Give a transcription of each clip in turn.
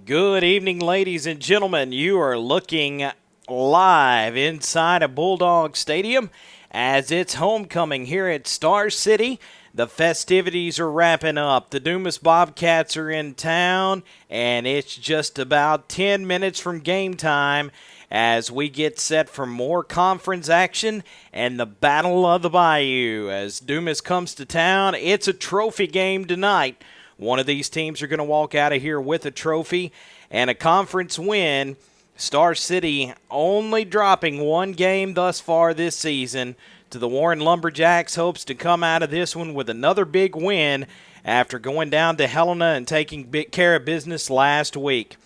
Good evening, ladies and gentlemen. You are looking live inside a Bulldog Stadium as it's homecoming here at Star City. The festivities are wrapping up. The Dumas Bobcats are in town, and it's just about 10 minutes from game time as we get set for more conference action and the Battle of the Bayou. As Dumas comes to town, it's a trophy game tonight. One of these teams are going to walk out of here with a trophy and a conference win. Star City only dropping one game thus far this season to the Warren Lumberjacks. Hopes to come out of this one with another big win after going down to Helena and taking care of business last week.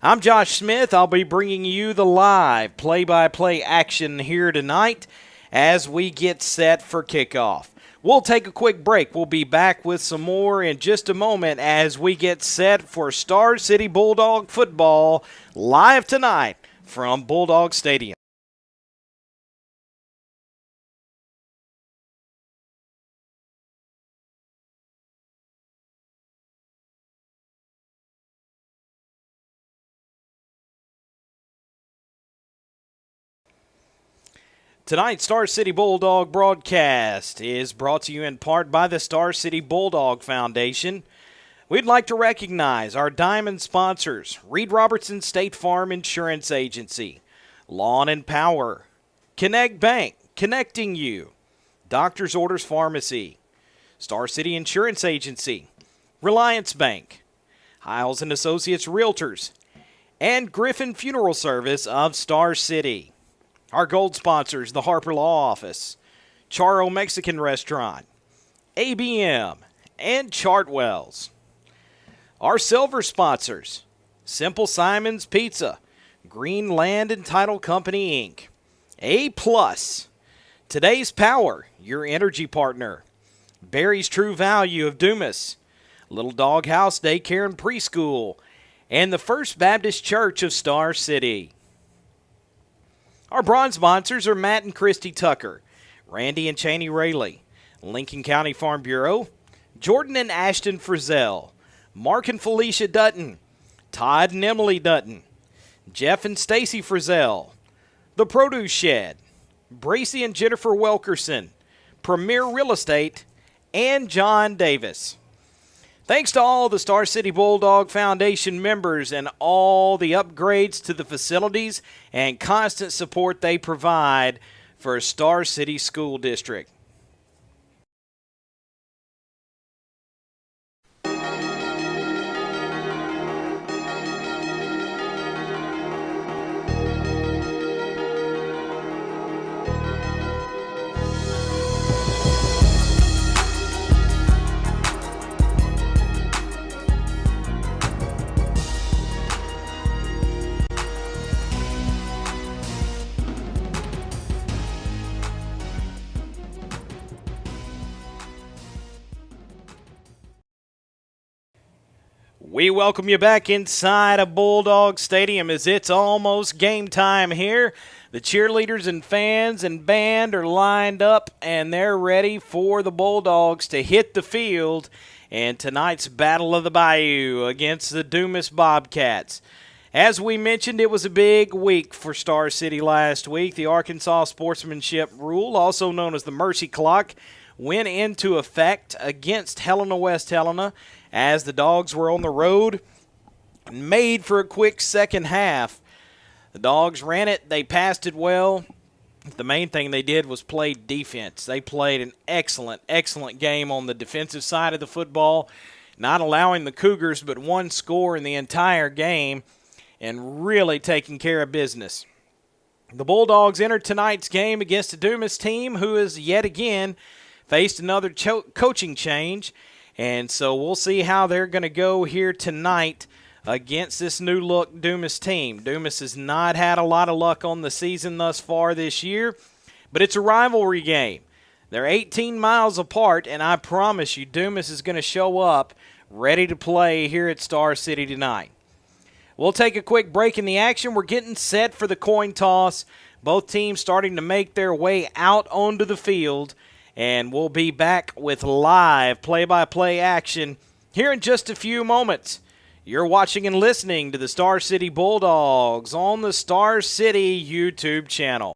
I'm Josh Smith. I'll be bringing you the live play-by-play action here tonight as we get set for kickoff. We'll take a quick break. We'll be back with some more in just a moment as we get set for Star City Bulldog football live tonight from Bulldog Stadium. Tonight's Star City Bulldog broadcast is brought to you in part by the Star City Bulldog Foundation. We'd like to recognize our diamond sponsors, Reed Robertson State Farm Insurance Agency, Lawn and Power, Connect Bank, connecting you, Doctor's Orders Pharmacy, Star City Insurance Agency, Reliance Bank, Hiles and Associates Realtors, and Griffin Funeral Service of Star City. Our gold sponsors, the Harper Law Office, Charo Mexican Restaurant, ABM, and Chartwells. Our silver sponsors, Simple Simon's Pizza, Green Land and Title Company, Inc., A+, Today's Power, your energy partner, Barry's True Value of Dumas, Little Dog House Daycare and Preschool, and the First Baptist Church of Star City. Our bronze sponsors are Matt and Christy Tucker, Randy and Cheney Rayleigh, Lincoln County Farm Bureau, Jordan and Ashton Frizzell, Mark and Felicia Dutton, Todd and Emily Dutton, Jeff and Stacy Frizzell, The Produce Shed, Bracy and Jennifer Welkerson, Premier Real Estate, and John Davis. Thanks to all the Star City Bulldog Foundation members and all the upgrades to the facilities and constant support they provide for Star City School District. We welcome you back inside a Bulldog Stadium as it's almost game time here. The cheerleaders and fans and band are lined up and they're ready for the Bulldogs to hit the field in tonight's Battle of the Bayou against the Dumas Bobcats. As we mentioned, it was a big week for Star City last week. The Arkansas Sportsmanship Rule, also known as the Mercy Clock, went into effect against Helena West Helena as the Dogs were on the road and made for a quick second half. The Dogs ran it. They passed it well. The main thing they did was play defense. They played an excellent, excellent game on the defensive side of the football, not allowing the Cougars but one score in the entire game and really taking care of business. The Bulldogs entered tonight's game against the Dumas team who has yet again faced another coaching change. And so we'll see how they're going to go here tonight against this new-look Dumas team. Dumas has not had a lot of luck on the season thus far this year, but it's a rivalry game. They're 18 miles apart, and I promise you Dumas is going to show up ready to play here at Star City tonight. We'll take a quick break in the action. We're getting set for the coin toss. Both teams starting to make their way out onto the field. And we'll be back with live play-by-play action here in just a few moments. You're watching and listening to the Star City Bulldogs on the Star City YouTube channel.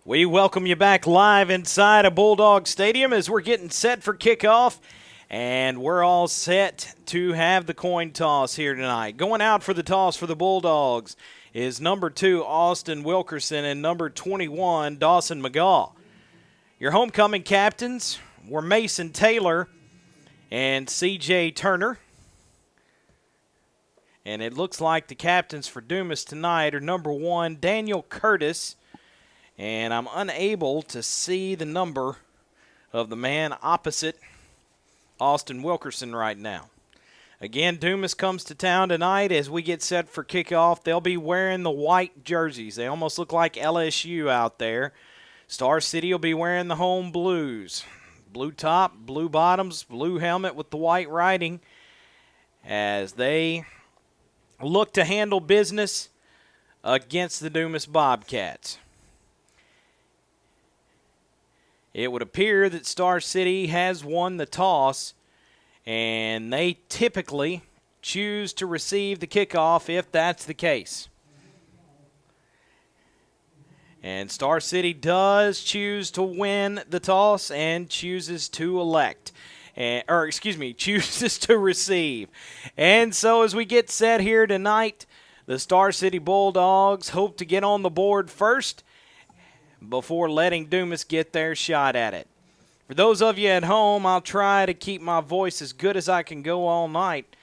We welcome you back live inside a Bulldog Stadium as we're getting set for kickoff, and we're all set to have the coin toss here tonight. Going out for the toss for the Bulldogs is number 2, Austin Wilkerson, and number 21, Dawson McGaw. Your homecoming captains were Mason Taylor and C.J. Turner. And it looks like the captains for Dumas tonight are number 1, Daniel Curtis. And I'm unable to see the number of the man opposite Austin Wilkerson right now. Again, Dumas comes to town tonight as we get set for kickoff. They'll be wearing the white jerseys. They almost look like LSU out there. Star City will be wearing the home blues. Blue top, blue bottoms, blue helmet with the white writing as they look to handle business against the Dumas Bobcats. It would appear that Star City has won the toss, and they typically choose to receive the kickoff if that's the case. And Star City does choose to win the toss and chooses to chooses to receive. And so as we get set here tonight, the Star City Bulldogs hope to get on the board first before letting Dumas get their shot at it. For those of you at home, I'll try to keep my voice as good as I can go all night.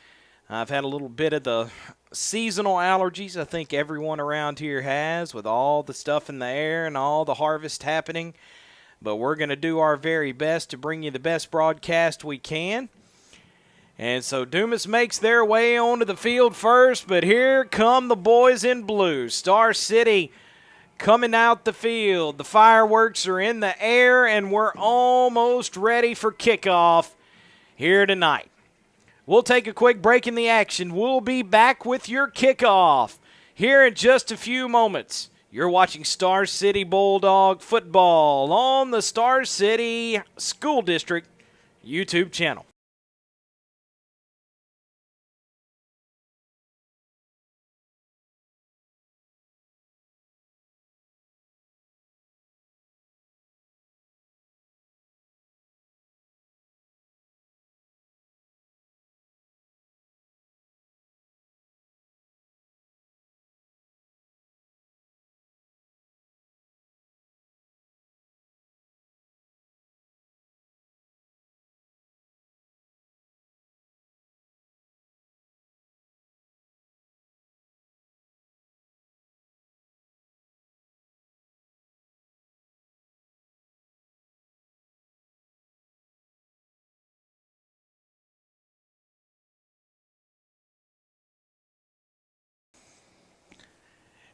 I've had a little bit of the seasonal allergies I think everyone around here has with all the stuff in the air and all the harvest happening. But we're going to do our very best to bring you the best broadcast we can. And so Dumas makes their way onto the field first, but here come the boys in blue. Star City coming out the field. The fireworks are in the air, and we're almost ready for kickoff here tonight. We'll take a quick break in the action. We'll be back with your kickoff here in just a few moments. You're watching Star City Bulldog football on the Star City School District YouTube channel.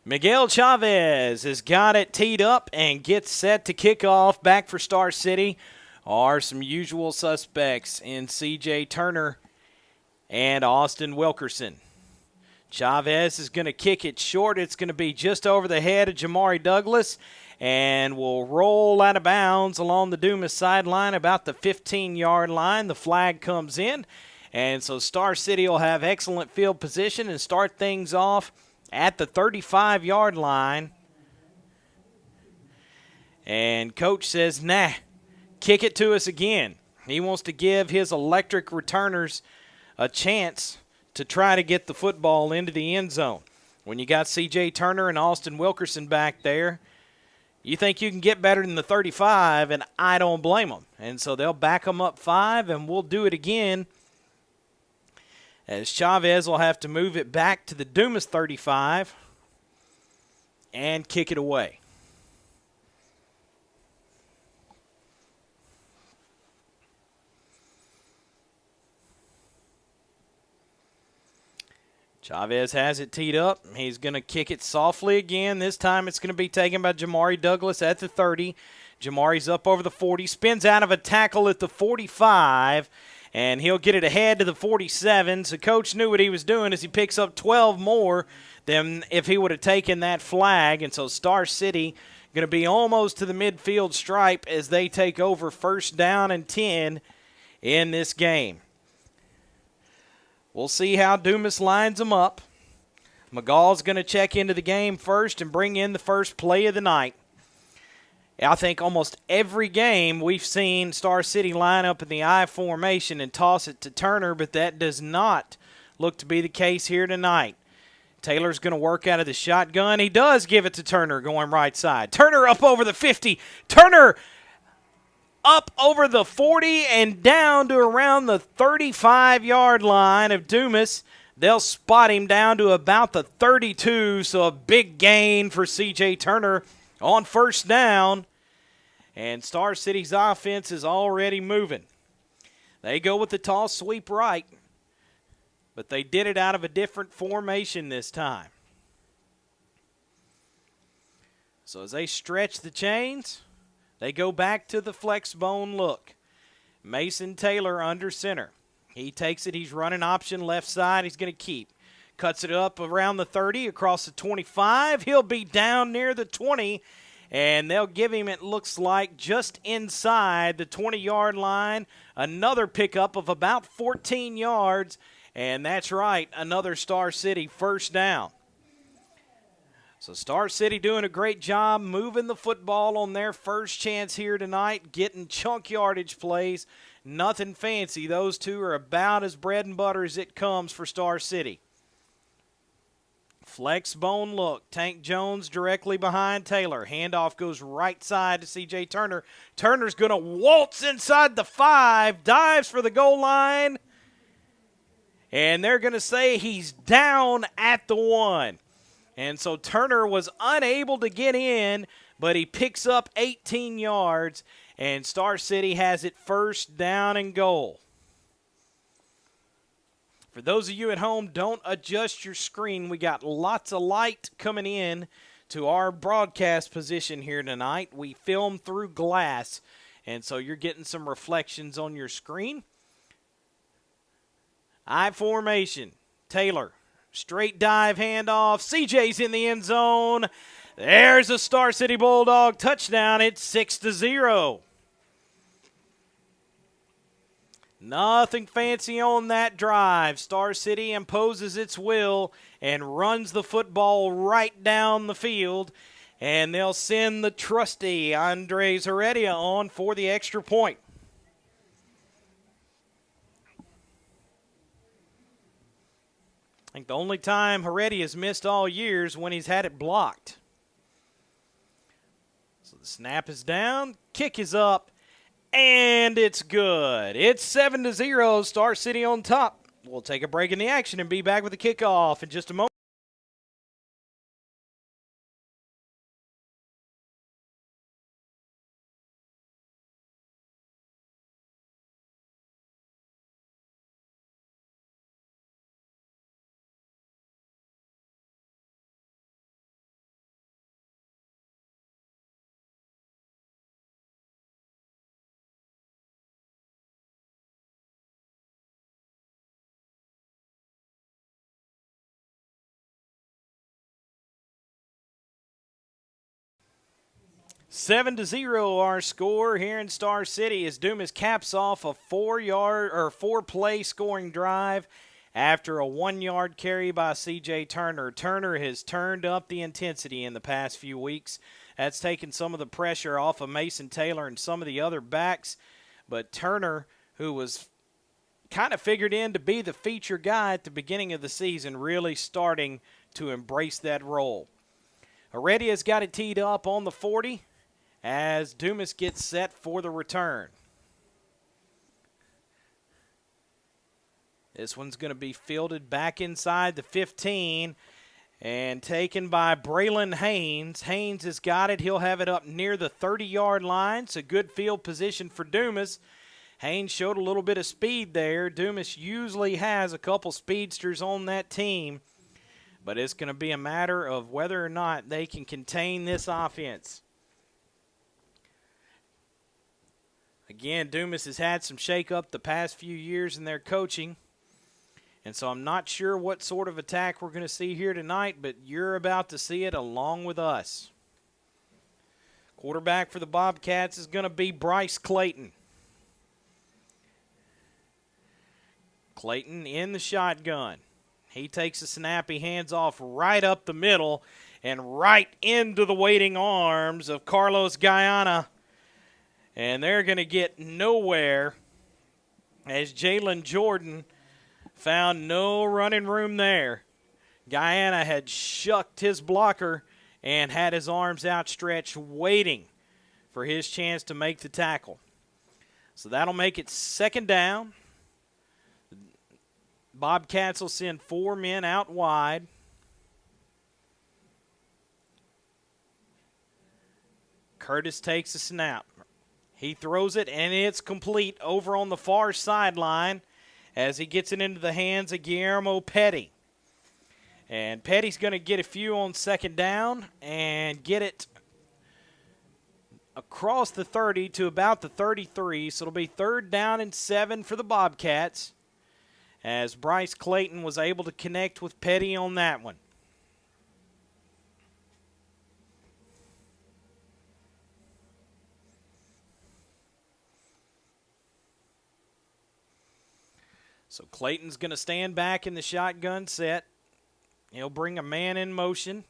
Miguel Chavez has got it teed up and gets set to kick off. Back for Star City are some usual suspects in C.J. Turner and Austin Wilkerson. Chavez is going to kick it short. It's going to be just over the head of Jamari Douglas and will roll out of bounds along the Dumas sideline about the 15-yard line. The flag comes in, and so Star City will have excellent field position and start things off at the 35-yard line. And coach says, nah, kick it to us again. He wants to give his electric returners a chance to try to get the football into the end zone. When you got C.J. Turner and Austin Wilkerson back there, you think you can get better than the 35, and I don't blame them. And so they'll back them up 5, and we'll do it again as Chavez will have to move it back to the Dumas 35 and kick it away. Chavez has it teed up. He's going to kick it softly again. This time it's going to be taken by Jamari Douglas at the 30. Jamari's up over the 40, spins out of a tackle at the 45, and he'll get it ahead to the 47. So coach knew what he was doing as he picks up 12 more than if he would have taken that flag. And so Star City going to be almost to the midfield stripe as they take over first down and 10 in this game. We'll see how Dumas lines them up. McGall's going to check into the game first and bring in the first play of the night. I think almost every game we've seen Star City line up in the I formation and toss it to Turner, but that does not look to be the case here tonight. Taylor's going to work out of the shotgun. He does give it to Turner going right side. Turner up over the 50. Turner up over the 40 and down to around the 35-yard line of Dumas. They'll spot him down to about the 32, so a big gain for C.J. Turner on first down. And Star City's offense is already moving. They go with the toss sweep right. but they did it out of a different formation this time. So as they stretch the chains, they go back to the flex bone look. Mason Taylor under center. He takes it. He's running option left side. He's going to keep. Cuts it up around the 30, across the 25. He'll be down near the 20, and they'll give him, it looks like, just inside the 20-yard line. Another pickup of about 14 yards, and that's right, another Star City first down. So Star City doing a great job moving the football on their first chance here tonight, getting chunk yardage plays. Nothing fancy. Those two are about as bread and butter as it comes for Star City. Flex bone look. Tank Jones directly behind Taylor. Handoff goes right side to C.J. Turner. Turner's going to waltz inside the 5, dives for the goal line, and they're going to say he's down at the 1. And so Turner was unable to get in, but he picks up 18 yards, and Star City has it first down and goal. For those of you at home, don't adjust your screen. We got lots of light coming in to our broadcast position here tonight. We film through glass, and so you're getting some reflections on your screen. I formation. Taylor. Straight dive handoff. CJ's in the end zone. There's a Star City Bulldog touchdown. It's 6-0. Nothing fancy on that drive. Star City imposes its will and runs the football right down the field. And they'll send the trusty Andres Heredia on for the extra point. I think the only time Heredia's missed all year is when he's had it blocked. So the snap is down, kick is up, and it's good. It's 7-0, Star City on top. We'll take a break in the action and be back with the kickoff in just a moment. Seven to 0 our score here in Star City as Dumas caps off a 4-play scoring drive after a 1-yard carry by C.J. Turner. Turner has turned up the intensity in the past few weeks. That's taken some of the pressure off of Mason Taylor and some of the other backs. But Turner, who was kind of figured in to be the feature guy at the beginning of the season, really starting to embrace that role. Heredia's got it teed up on the 40. As Dumas gets set for the return. This one's going to be fielded back inside the 15 and taken by Braylon Haynes. Haynes has got it. He'll have it up near the 30-yard line. It's a good field position for Dumas. Haynes showed a little bit of speed there. Dumas usually has a couple speedsters on that team, but it's going to be a matter of whether or not they can contain this offense. Again, Dumas has had some shake-up the past few years in their coaching, and so I'm not sure what sort of attack we're going to see here tonight, but you're about to see it along with us. Quarterback for the Bobcats is going to be Bryce Clayton. Clayton in the shotgun. He takes a snap. He hands off right up the middle and right into the waiting arms of Carlos Guyana. And they're going to get nowhere as Jalen Jordan found no running room there. Guyana had shucked his blocker and had his arms outstretched waiting for his chance to make the tackle. So that'll make it second down. Bobcats will send 4 men out wide. Curtis takes a snap. He throws it, and it's complete over on the far sideline as he gets it into the hands of Guillermo Petty. And Petty's going to get a few on second down and get it across the 30 to about the 33. So it'll be 3rd down and 7 for the Bobcats, as Bryce Clayton was able to connect with Petty on that one. So Clayton's going to stand back in the shotgun set. He'll bring a man in motion.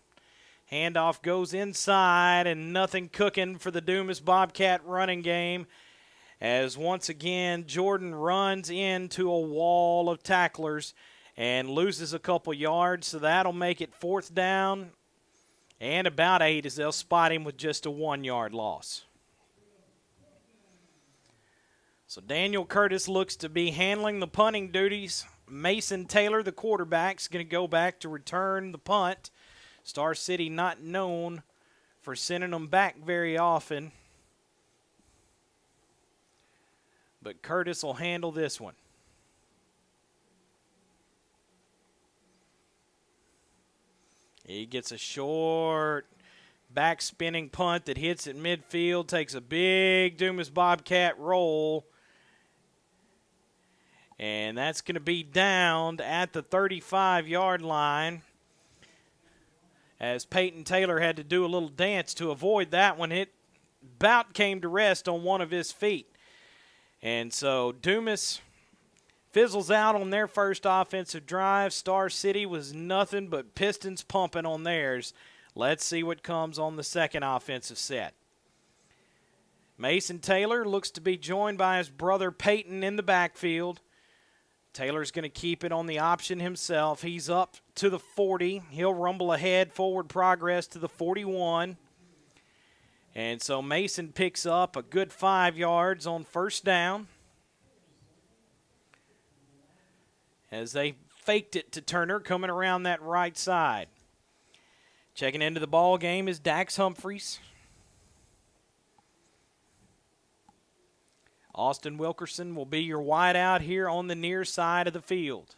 Handoff goes inside, and nothing cooking for the Dumas Bobcat running game, as once again Jordan runs into a wall of tacklers and loses a couple yards. So that'll make it 4th down and about 8, as they'll spot him with just a 1-yard loss. So Daniel Curtis looks to be handling the punting duties. Mason Taylor, the quarterback, is going to go back to return the punt. Star City not known for sending them back very often, but Curtis will handle this one. He gets a short back spinning punt that hits at midfield, takes a big Dumas Bobcat roll, and that's going to be downed at the 35-yard line, as Peyton Taylor had to do a little dance to avoid that one. It about came to rest on one of his feet. And so Dumas fizzles out on their first offensive drive. Star City was nothing but pistons pumping on theirs. Let's see what comes on the second offensive set. Mason Taylor looks to be joined by his brother Peyton in the backfield. Taylor's going to keep it on the option himself. He's up to the 40. He'll rumble ahead, forward progress to the 41. And so Mason picks up a good 5 yards on 1st down, as they faked it to Turner coming around that right side. Checking into the ball game is Dax Humphreys. Austin Wilkerson will be your wideout here on the near side of the field.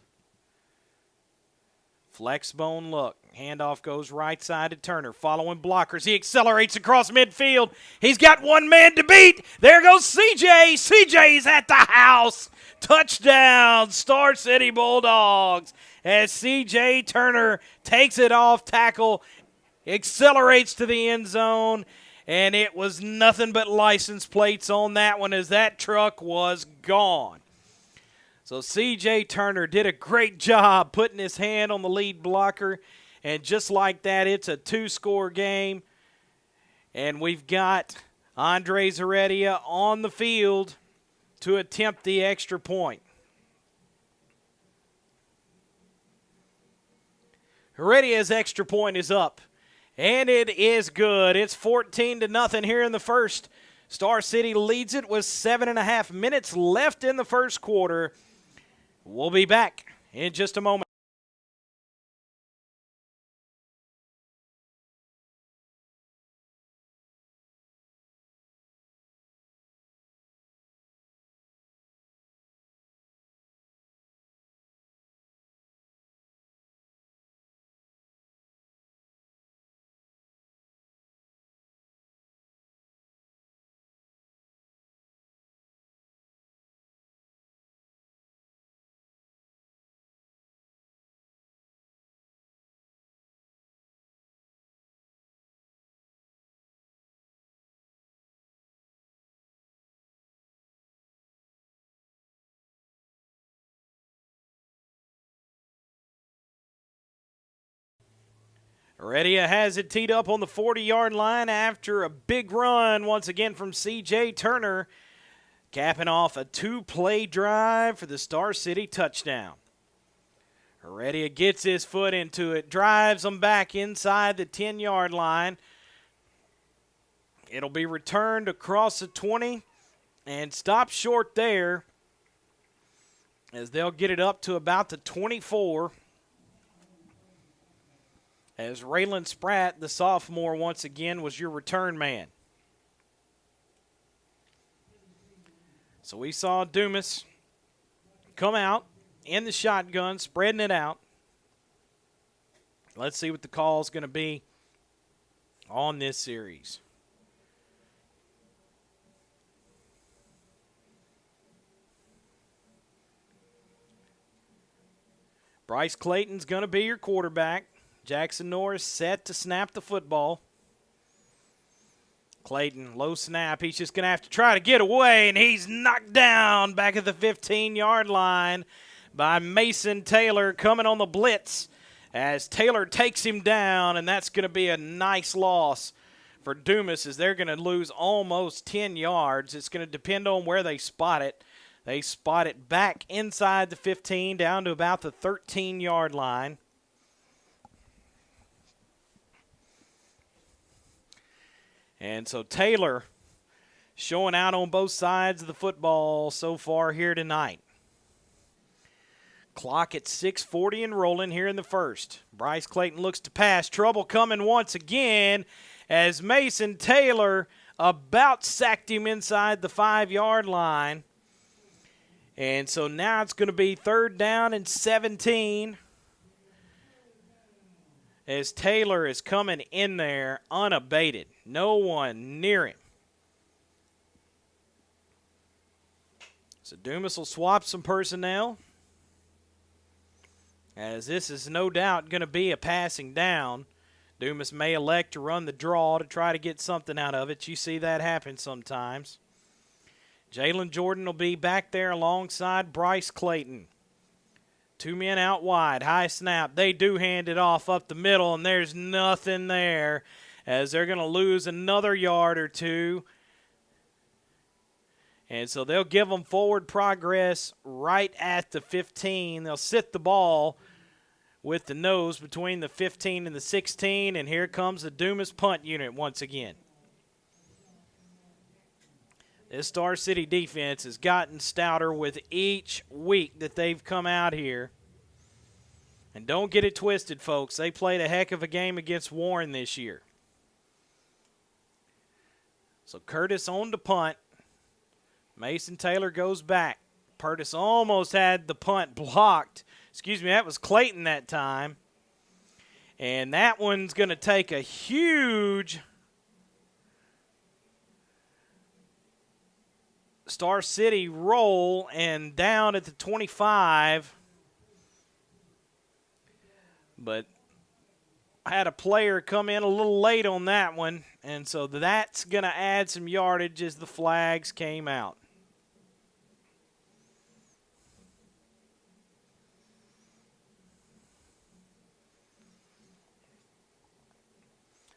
Flex bone look. Handoff goes right side to Turner. Following blockers. He accelerates across midfield. He's got one man to beat. There goes CJ. CJ's at the house. Touchdown, Star City Bulldogs. As CJ Turner takes it off tackle, accelerates to the end zone, and it was nothing but license plates on that one, as that truck was gone. So C.J. Turner did a great job putting his hand on the lead blocker, and just like that, it's a 2-score game. And we've got Andres Heredia on the field to attempt the extra point. Heredia's extra point is up, and it is good. It's 14-0 here in the first. Star City leads it with 7.5 minutes left in the first quarter. We'll be back in just a moment. Heredia has it teed up on the 40-yard line after a big run once again from C.J. Turner, capping off a 2-play drive for the Star City touchdown. Heredia gets his foot into it, drives them back inside the 10-yard line. It'll be returned across the 20 and stopped short there, as they'll get it up to about the 24. As Raylan Spratt, the sophomore, once again was your return man. So we saw Dumas come out, in the shotgun, spreading it out. Let's see what the call is going to be on this series. Bryce Clayton's going to be your quarterback. Jackson Norris set to snap the football. Clayton, low snap. He's just going to have to try to get away, and he's knocked down back at the 15-yard line by Mason Taylor coming on the blitz as Taylor takes him down, and that's going to be a nice loss for Dumas as they're going to lose almost 10 yards. It's going to depend on where they spot it. They spot it back inside the 15 down to about the 13-yard line. And so Taylor showing out on both sides of the football so far here tonight. Clock at 6:40 and rolling here in the first. Bryce Clayton looks to pass. Trouble coming once again as Mason Taylor about sacked him inside the 5-yard line. And so now it's going to be 3rd down and 17 as Taylor is coming in there unabated. No one near him. So Dumas will swap some personnel, as this is no doubt going to be a passing down. Dumas may elect to run the draw to try to get something out of it. You see that happen sometimes. Jalen Jordan will be back there alongside Bryce Clayton. 2 men out wide, high snap. They do hand it off up the middle, and there's nothing there as they're going to lose another yard or two. And so they'll give them forward progress right at the 15. They'll sit the ball with the nose between the 15 and the 16, and here comes the Dumas punt unit once again. This Star City defense has gotten stouter with each week that they've come out here. And don't get it twisted, folks. They played a heck of a game against Warren this year. So Curtis on the punt. Mason Taylor goes back. Curtis almost had the punt blocked. Excuse me, that was Clayton that time. And that one's going to take a huge Star City roll and down at the 25. But I had a player come in a little late on that one, and so that's going to add some yardage as the flags came out.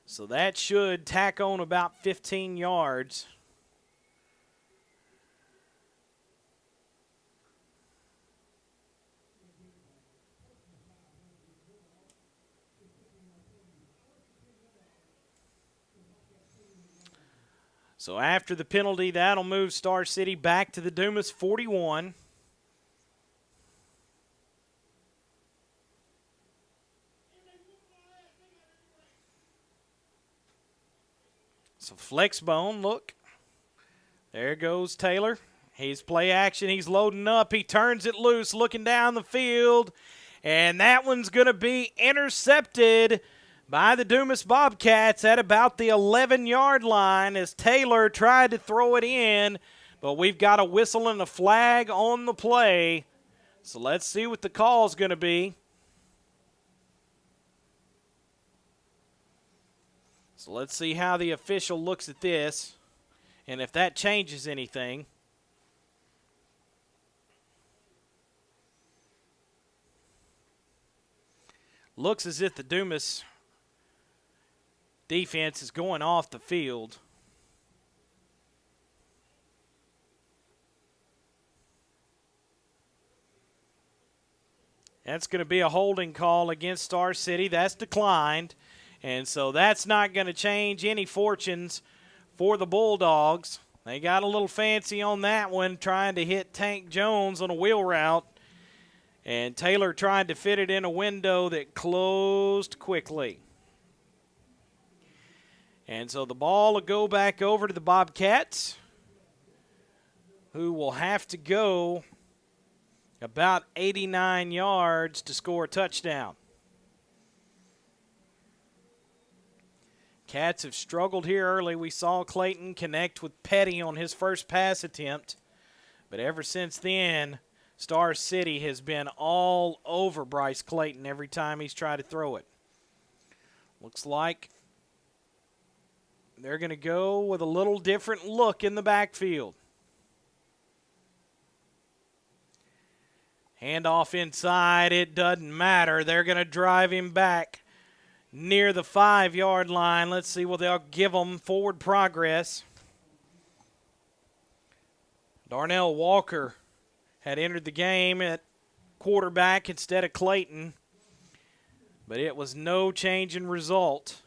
So that should tack on about 15 yards. So after the penalty, that'll move Star City back to the Dumas 41. So flex bone, look. There goes Taylor. He's play action. He's loading up. He turns it loose, looking down the field. And that one's going to be intercepted by the Dumas Bobcats at about the 11-yard line as Taylor tried to throw it in. But we've got a whistle and a flag on the play. So let's see what the call is going to be. So let's see how the official looks at this and if that changes anything. Looks as if the Dumas defense is going off the field. That's going to be a holding call against Star City. That's declined. And so that's not going to change any fortunes for the Bulldogs. They got a little fancy on that one, trying to hit Tank Jones on a wheel route. And Taylor tried to fit it in a window that closed quickly. And so the ball will go back over to the Bobcats, who will have to go about 89 yards to score a touchdown. Cats have struggled here early. We saw Clayton connect with Petty on his first pass attempt. But ever since then, Star City has been all over Bryce Clayton every time he's tried to throw it. Looks like they're going to go with a little different look in the backfield. Handoff inside. It doesn't matter. They're going to drive him back near the 5-yard line. Let's see what they'll give them. Forward progress. Darnell Walker had entered the game at quarterback instead of Clayton, but it was no change in result.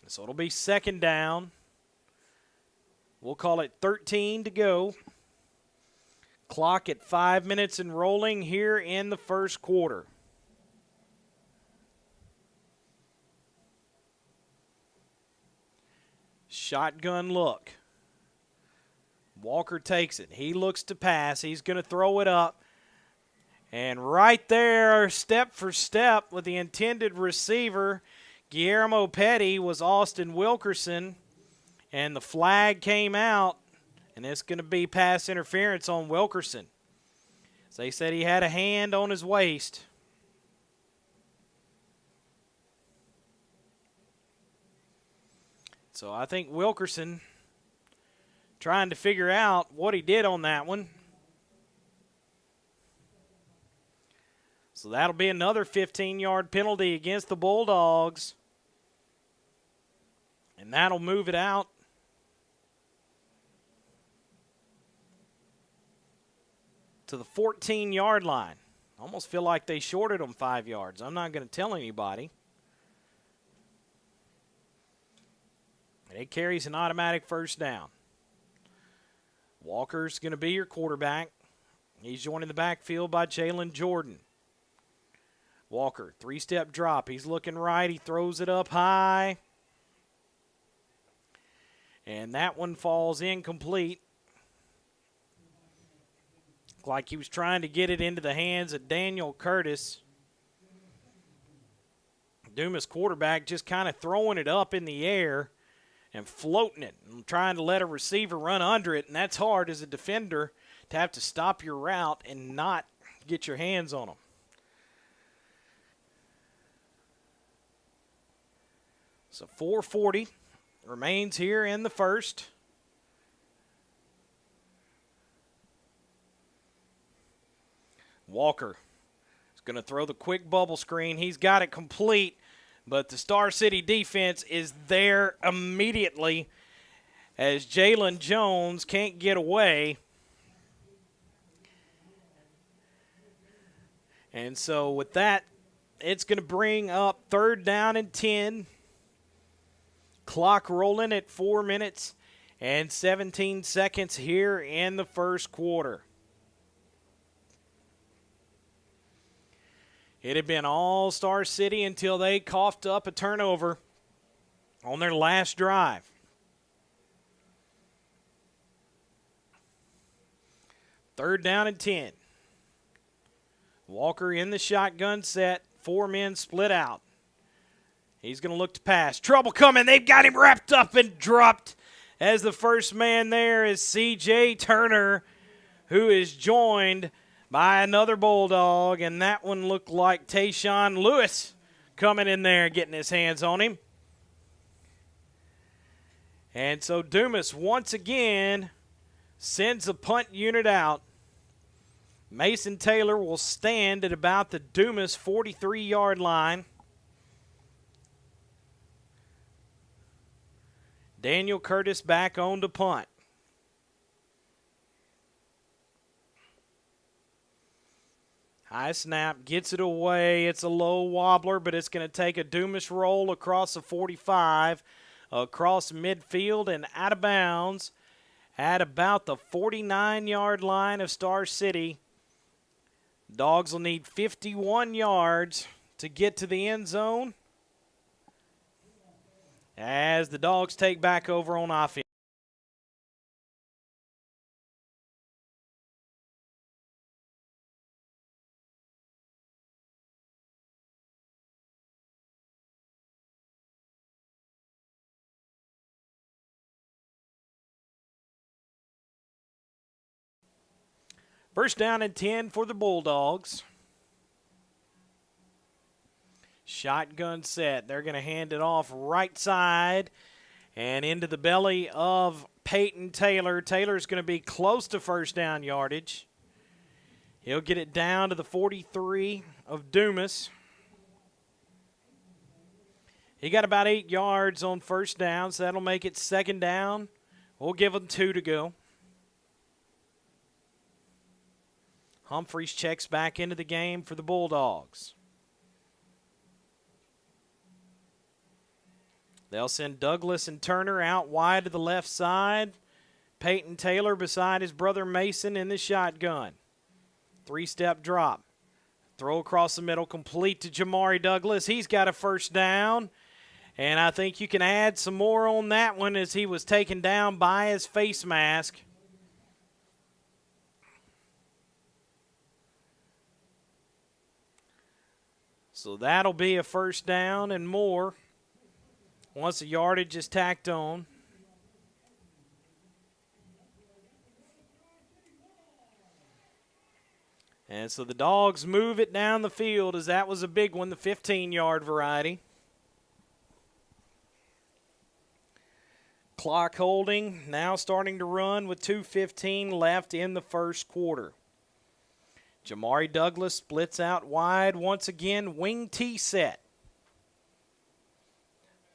So it'll be second down. We'll call it 13 to go. Clock at 5 minutes and rolling here in the first quarter. Shotgun look. Walker takes it. He looks to pass. He's going to throw it up. And right there, step for step with the intended receiver, Guillermo Petty, was Austin Wilkerson. And the flag came out, and it's going to be pass interference on Wilkerson. So they said he had a hand on his waist. So I think Wilkerson trying to figure out what he did on that one. So that'll be another 15-yard penalty against the Bulldogs. And that'll move it out to the 14-yard line. Almost feel like they shorted them 5 yards. I'm not going to tell anybody. And it carries an automatic first down. Walker's going to be your quarterback. He's joining the backfield by Jalen Jordan. Walker, 3-step drop. He's looking right. He throws it up high. And that one falls incomplete. Like he was trying to get it into the hands of Daniel Curtis. Dumas quarterback just kind of throwing it up in the air and floating it and trying to let a receiver run under it. And that's hard as a defender to have to stop your route and not get your hands on them. So 4:40 remains here in the first. Walker is going to throw the quick bubble screen. He's got it complete, but the Star City defense is there immediately as Jalen Jones can't get away. And so with that, it's going to bring up 3rd down and 10. Clock rolling at 4 minutes and 17 seconds here in the first quarter. It had been all Star City until they coughed up a turnover on their last drive. Third down and 10. Walker in the shotgun set. 4 men split out. He's going to look to pass. Trouble coming. They've got him wrapped up and dropped as the first man there is C.J. Turner, who is joined by another Bulldog, and that one looked like Tayshawn Lewis coming in there getting his hands on him. And so Dumas once again sends a punt unit out. Mason Taylor will stand at about the Dumas 43-yard line. Daniel Curtis back on to punt. High snap, gets it away. It's a low wobbler, but it's going to take a Dumas roll across the 45, across midfield and out of bounds at about the 49-yard line of Star City. Dogs will need 51 yards to get to the end zone as the Dogs take back over on offense. First down and 10 for the Bulldogs. Shotgun set. They're going to hand it off right side and into the belly of Peyton Taylor. Taylor's going to be close to first down yardage. He'll get it down to the 43 of Dumas. He got about 8 yards on first down, so that'll make it second down. We'll give him 2 to go. Humphreys checks back into the game for the Bulldogs. They'll send Douglas and Turner out wide to the left side. Peyton Taylor beside his brother Mason in the shotgun. 3-step drop. Throw across the middle, complete to Jamari Douglas. He's got a first down. And I think you can add some more on that one as he was taken down by his face mask. So that'll be a first down and more once the yardage is tacked on. And so the Dogs move it down the field as that was a big one, the 15-yard variety. Clock holding, now starting to run with 2:15 left in the first quarter. Jamari Douglas splits out wide once again, wing T set.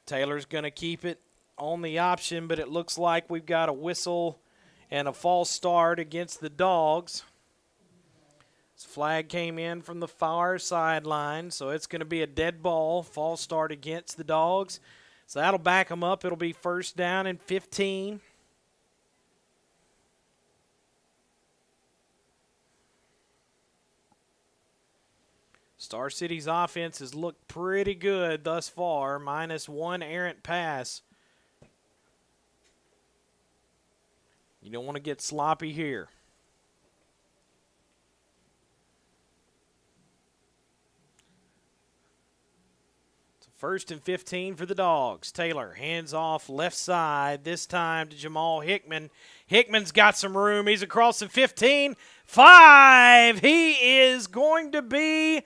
Taylor's going to keep it on the option, but it looks like we've got a whistle and a false start against the Dogs. This flag came in from the far sideline, so it's going to be a dead ball, false start against the Dogs. So that'll back them up. It'll be first down and 15. Star City's offense has looked pretty good thus far, minus 1 errant pass. You don't want to get sloppy here. So first and 15 for the Dogs. Taylor hands off left side, this time to Jamal Hickman. Hickman's got some room. He's across the 15. 5. He is going to be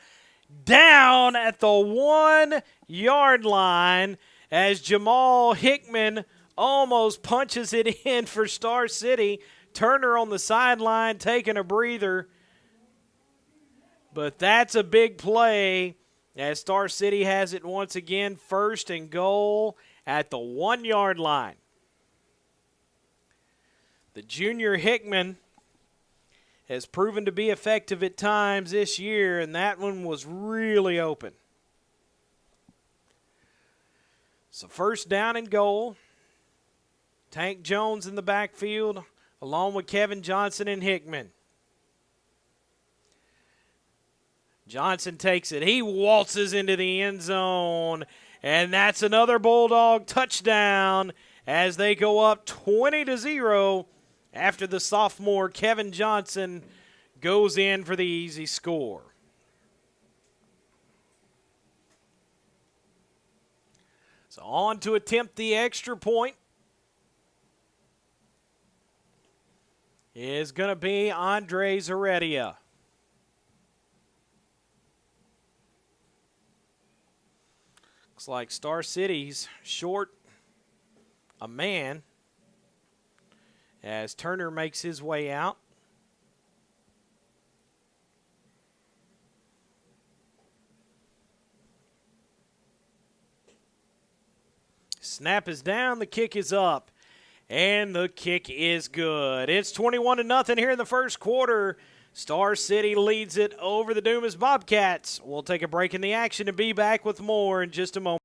down at the 1-yard line as Jamal Hickman almost punches it in for Star City. Turner on the sideline taking a breather. But that's a big play as Star City has it once again, first and goal at the 1-yard line. The junior Hickman has proven to be effective at times this year, and that one was really open. So first down and goal. Tank Jones in the backfield, along with Kevin Johnson and Hickman. Johnson takes it. He waltzes into the end zone, and that's another Bulldog touchdown as they go up 20-0. After the sophomore Kevin Johnson goes in for the easy score. So on to attempt the extra point is going to be Andres Heredia. Looks like Star City's short a man as Turner makes his way out. Snap is down, the kick is up, and the kick is good. It's 21-0 here in the first quarter. Star City leads it over the Dumas Bobcats. We'll take a break in the action and be back with more in just a moment.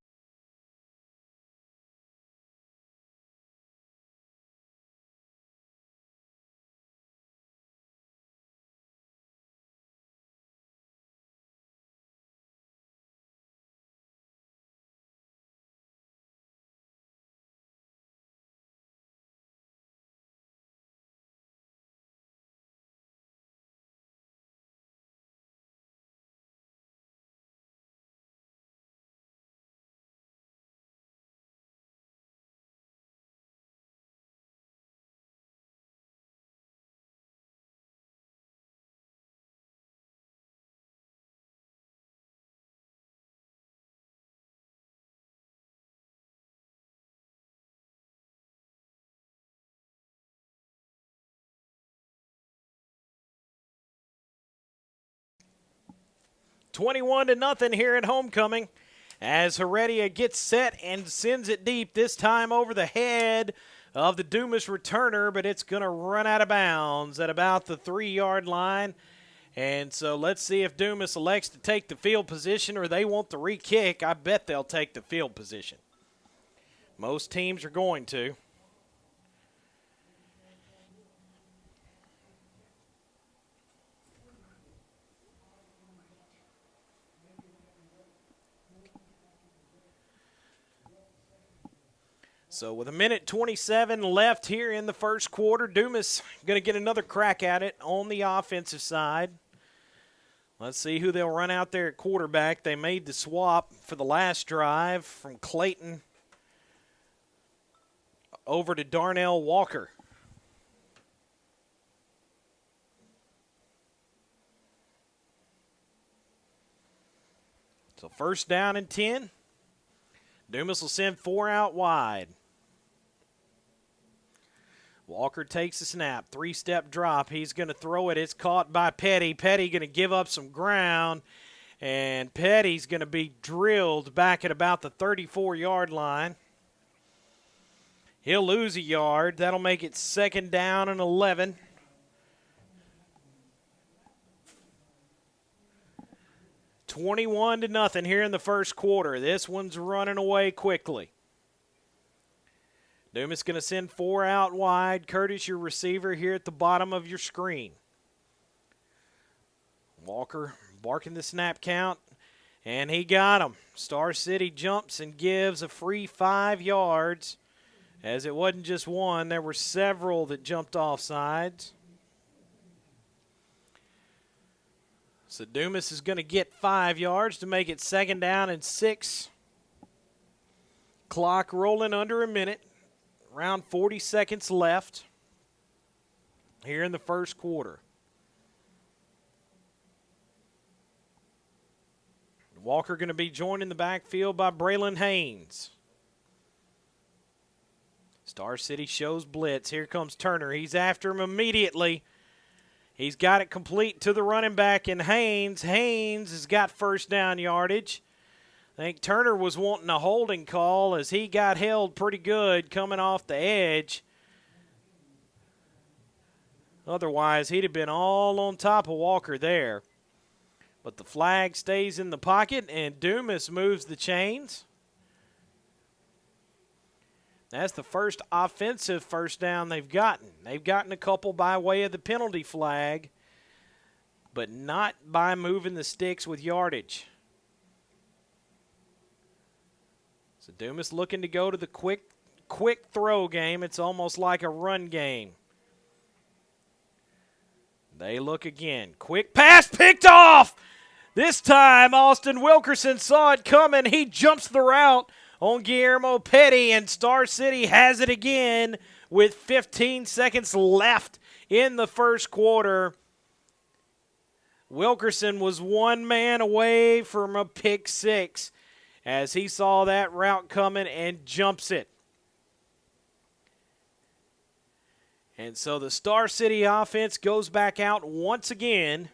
21-0 here at homecoming as Heredia gets set and sends it deep, this time over the head of the Dumas returner, but it's going to run out of bounds at about the 3-yard line. And so let's see if Dumas elects to take the field position or they want the re-kick. I bet they'll take the field position. Most teams are going to. So with 1:27 left here in the first quarter, Dumas going to get another crack at it on the offensive side. Let's see who they'll run out there at quarterback. They made the swap for the last drive from Clayton over to Darnell Walker. So first down and 10. Dumas will send 4 out wide. Walker takes the snap, 3-step drop. He's going to throw it. It's caught by Petty. Petty going to give up some ground, and Petty's going to be drilled back at about the 34-yard line. He'll lose a yard. That'll make it 2nd down and 11. $21-0 here in the first quarter. This one's running away quickly. Dumas going to send 4 out wide. Curtis, your receiver, here at the bottom of your screen. Walker barking the snap count, and he got him. Star City jumps and gives a free 5 yards. As it wasn't just one, there were several that jumped off sides. So Dumas is going to get 5 yards to make it 2nd down and 6. Clock rolling under a minute. Around 40 seconds left here in the first quarter. Walker going to be joined in the backfield by Braylon Haynes. Star City shows blitz. Here comes Turner. He's after him immediately. He's got it complete to the running back, and Haynes has got first down yardage. I think Turner was wanting a holding call as he got held pretty good coming off the edge. Otherwise, he'd have been all on top of Walker there. But the flag stays in the pocket, and Dumas moves the chains. That's the first offensive first down they've gotten. They've gotten a couple by way of the penalty flag, but not by moving the sticks with yardage. So Dumas looking to go to the quick throw game. It's almost like a run game. They look again. Quick pass picked off. This time Austin Wilkerson saw it coming. He jumps the route on Guillermo Petty, and Star City has it again with 15 seconds left in the first quarter. Wilkerson was one man away from a pick 6 as he saw that route coming and jumps it. And so the Star City offense goes back out once again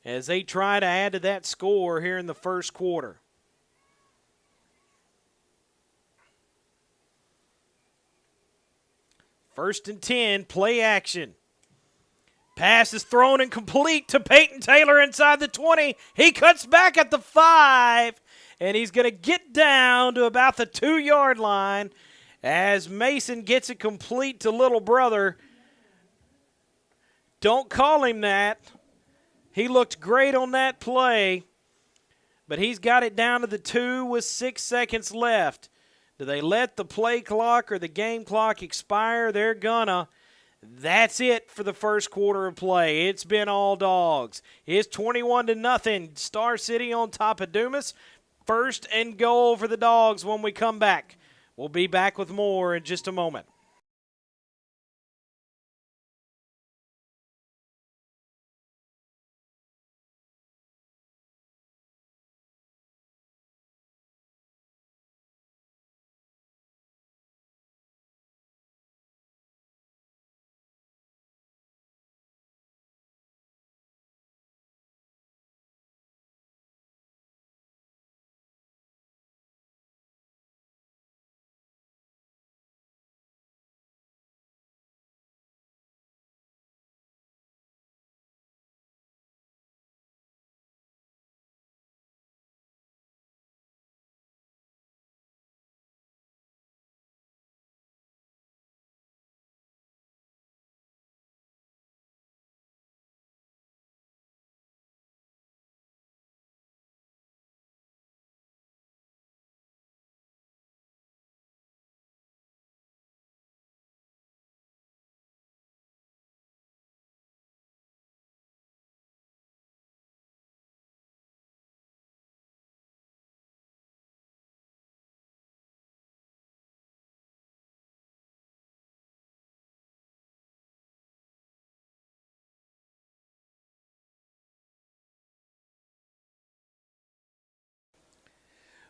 as they try to add to that score here in the first quarter. First and 10, play action. Pass is thrown and complete to Peyton Taylor inside the 20. He cuts back at the 5, and he's going to get down to about the 2-yard line as Mason gets it complete to little brother. Don't call him that. He looked great on that play, but he's got it down to the 2 with 6 seconds left. Do they let the play clock or the game clock expire? They're gonna. That's it for the first quarter of play. It's been all dogs. It's 21-0. Star City on top of Dumas. First and goal for the Dogs when we come back. We'll be back with more in just a moment.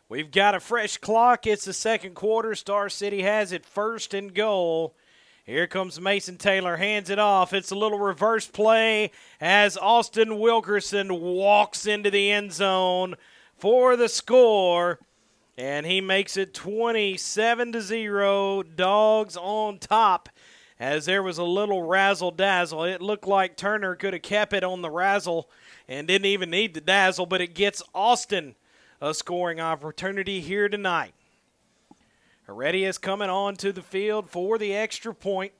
We've got a fresh clock. It's the second quarter. Star City has it 1st and goal. Here comes Mason Taylor, hands it off. It's a little reverse play as Austin Wilkerson walks into the end zone for the score. And he makes it 27-0. Dogs on top as there was a little razzle-dazzle. It looked like Turner could have kept it on the razzle and didn't even need the dazzle, but it gets Austin a scoring opportunity here tonight. Heredia is coming on to the field for the extra point.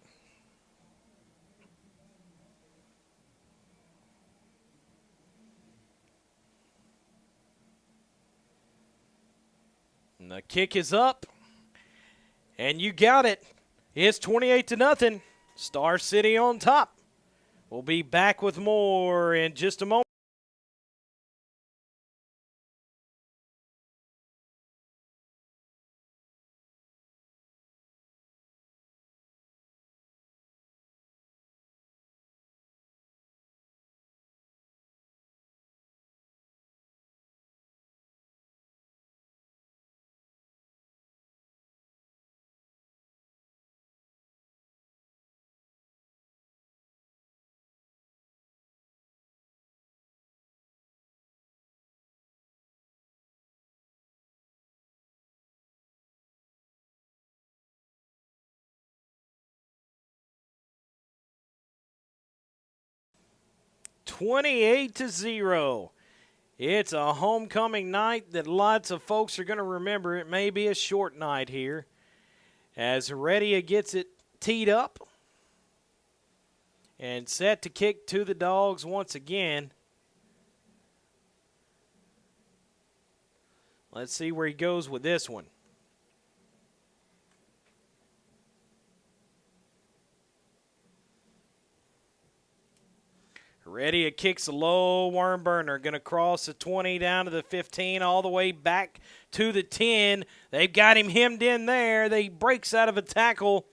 And the kick is up, and you got it. It's 28-0. Star City on top. We'll be back with more in just a moment. $28-0. It's a homecoming night that lots of folks are going to remember. It may be a short night here as Heredia gets it teed up and set to kick to the Dogs once again. Let's see where he goes with this one. Heredia kicks a low worm burner, going to cross the 20 down to the 15, all the way back to the 10. They've got him hemmed in there. He breaks out of a tackle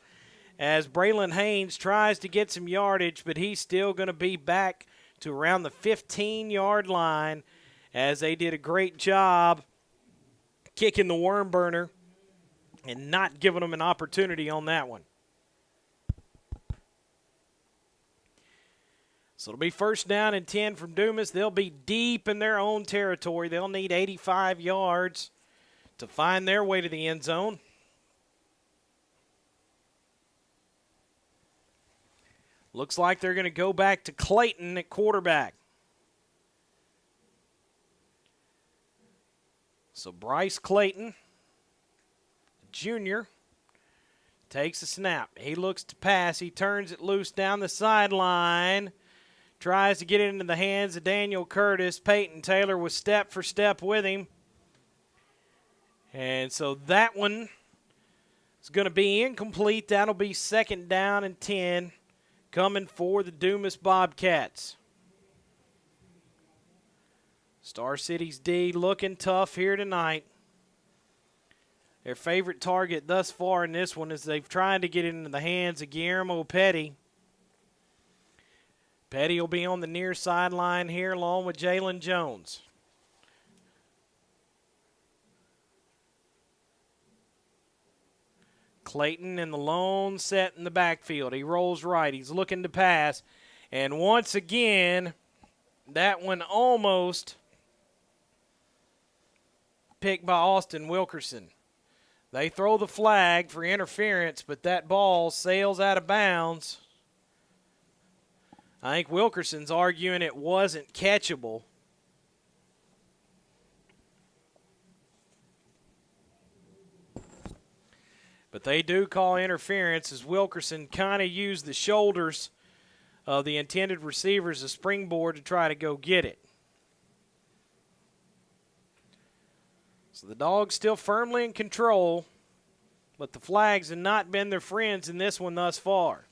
as Braylon Haynes tries to get some yardage, but he's still going to be back to around the 15-yard line as they did a great job kicking the worm burner and not giving them an opportunity on that one. So it'll be 1st down and 10 from Dumas. They'll be deep in their own territory. They'll need 85 yards to find their way to the end zone. Looks like they're going to go back to Clayton at quarterback. So Bryce Clayton, junior, takes a snap. He looks to pass. He turns it loose down the sideline. Tries to get it into the hands of Daniel Curtis. Peyton Taylor was step for step with him. And so that one is going to be incomplete. That'll be 2nd down and 10 coming for the Dumas Bobcats. Star City's D looking tough here tonight. Their favorite target thus far in this one is they've tried to get it into the hands of Guillermo Petty. Petty will be on the near sideline here along with Jalen Jones. Clayton in the lone set in the backfield. He rolls right. He's looking to pass. And once again, that one almost picked by Austin Wilkerson. They throw the flag for interference, but that ball sails out of bounds. I think Wilkerson's arguing it wasn't catchable. But they do call interference as Wilkerson kind of used the shoulders of the intended receiver as a springboard to try to go get it. So the Dogs still firmly in control, but the flags have not been their friends in this one thus far.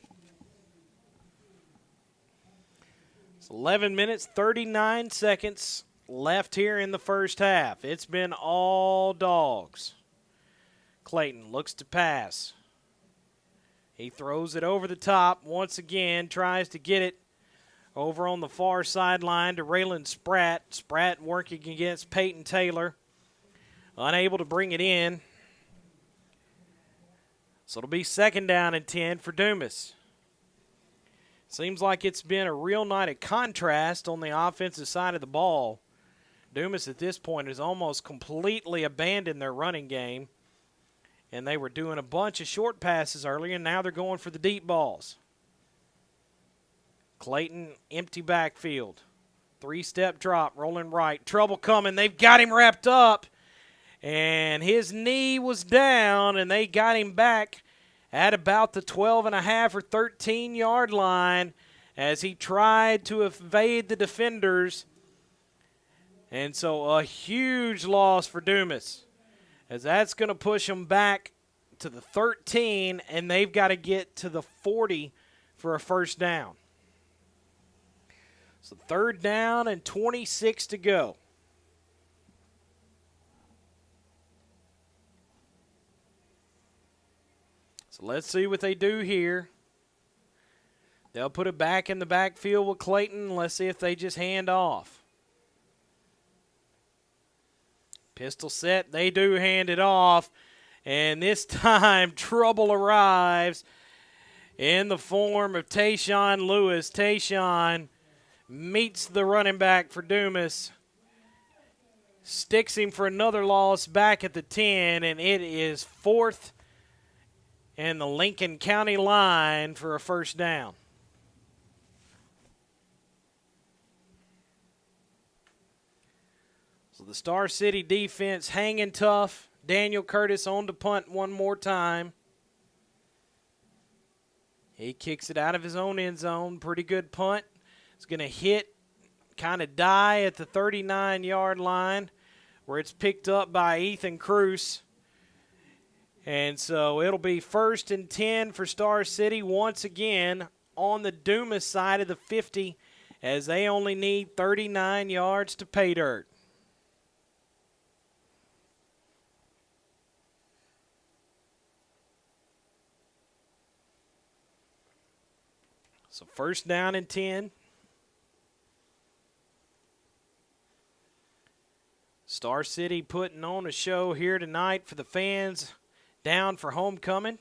11 minutes, 39 seconds left here in the first half. It's been all Dogs. Clayton looks to pass. He throws it over the top. Once again, tries to get it over on the far sideline to Raylan Spratt. Spratt working against Peyton Taylor. unable to bring it in. So it'll be 2nd down and 10 for Dumas. Seems like it's been a real night of contrast on the offensive side of the ball. Dumas at this point has almost completely abandoned their running game. And they were doing a bunch of short passes earlier, and now they're going for the deep balls. Clayton, empty backfield. 3-step drop, rolling right. Trouble coming. They've got him wrapped up. And his knee was down, and they got him back at about the 12.5 or 13-yard line as he tried to evade the defenders. And so a huge loss for Dumas, as that's going to push them back to the 13, and they've got to get to the 40 for a 1st down. So 3rd down and 26 to go. So let's see what they do here. They'll put it back in the backfield with Clayton. Let's see if they just hand off. Pistol set. They do hand it off. And this time, trouble arrives in the form of Tayshawn Lewis. Tayshawn meets the running back for Dumas. Sticks him for another loss back at the 10, and it is 4th and the Lincoln County line for a 1st down. So the Star City defense hanging tough. Daniel Curtis on to punt one more time. He kicks it out of his own end zone. Pretty good punt. It's going to hit, kind of die at the 39-yard line where it's picked up by Ethan Cruz. And so it'll be 1st and 10 for Star City once again on the Dumas side of the 50 as they only need 39 yards to pay dirt. So 1st down and 10. Star City putting on a show here tonight for the fans down for homecoming.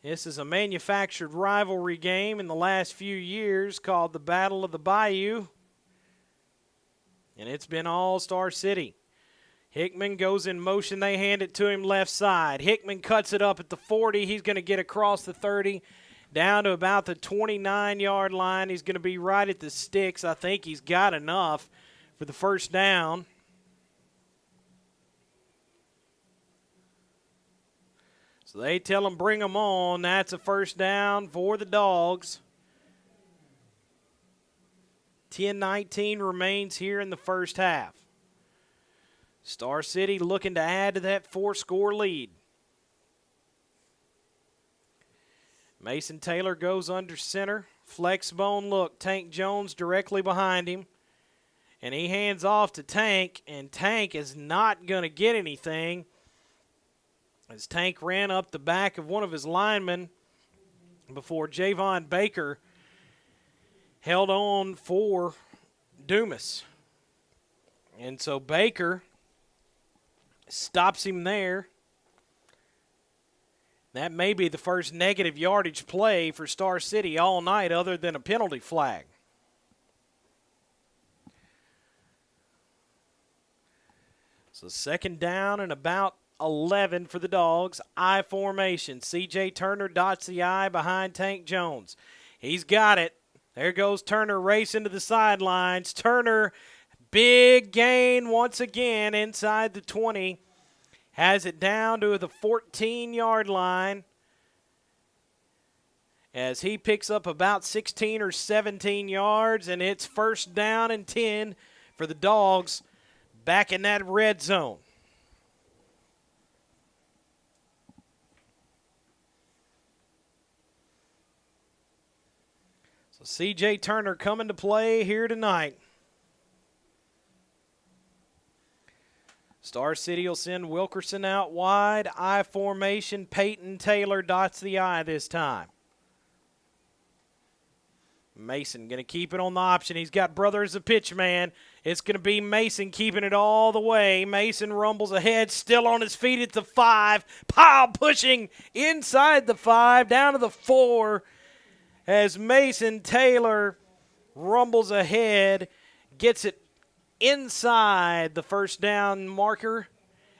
This is a manufactured rivalry game in the last few years called the Battle of the Bayou. And it's been all Star City. Hickman goes in motion. They hand it to him left side. Hickman cuts it up at the 40. He's going to get across the 30 down to about the 29-yard line. He's going to be right at the sticks. I think he's got enough for the 1st down. So they tell him bring them on. That's a 1st down for the Dogs. 10-19 remains here in the 1st half. Star City looking to add to that 4-score lead. Mason Taylor goes under center. Flex bone look. Tank Jones directly behind him. And he hands off to Tank, and Tank is not going to get anything as Tank ran up the back of one of his linemen before Javon Baker held on for Dumas. And so Baker stops him there. That may be the first negative yardage play for Star City all night other than a penalty flag. So 2nd down and about 11 for the Dogs. I formation. C.J. Turner dots the I behind Tank Jones. He's got it. There goes Turner racing to the sidelines. Turner, big gain once again inside the 20. Has it down to the 14-yard line as he picks up about 16 or 17 yards, and it's 1st down and 10 for the Dogs back in that red zone. So C.J. Turner coming to play here tonight. Star City will send Wilkerson out wide. I formation. Peyton Taylor dots the I this time. Mason going to keep it on the option. He's got brother as a pitch man. It's going to be Mason keeping it all the way. Mason rumbles ahead, still on his feet at the 5. Powell pushing inside the 5, down to the 4 as Mason Taylor rumbles ahead, gets it inside the first down marker,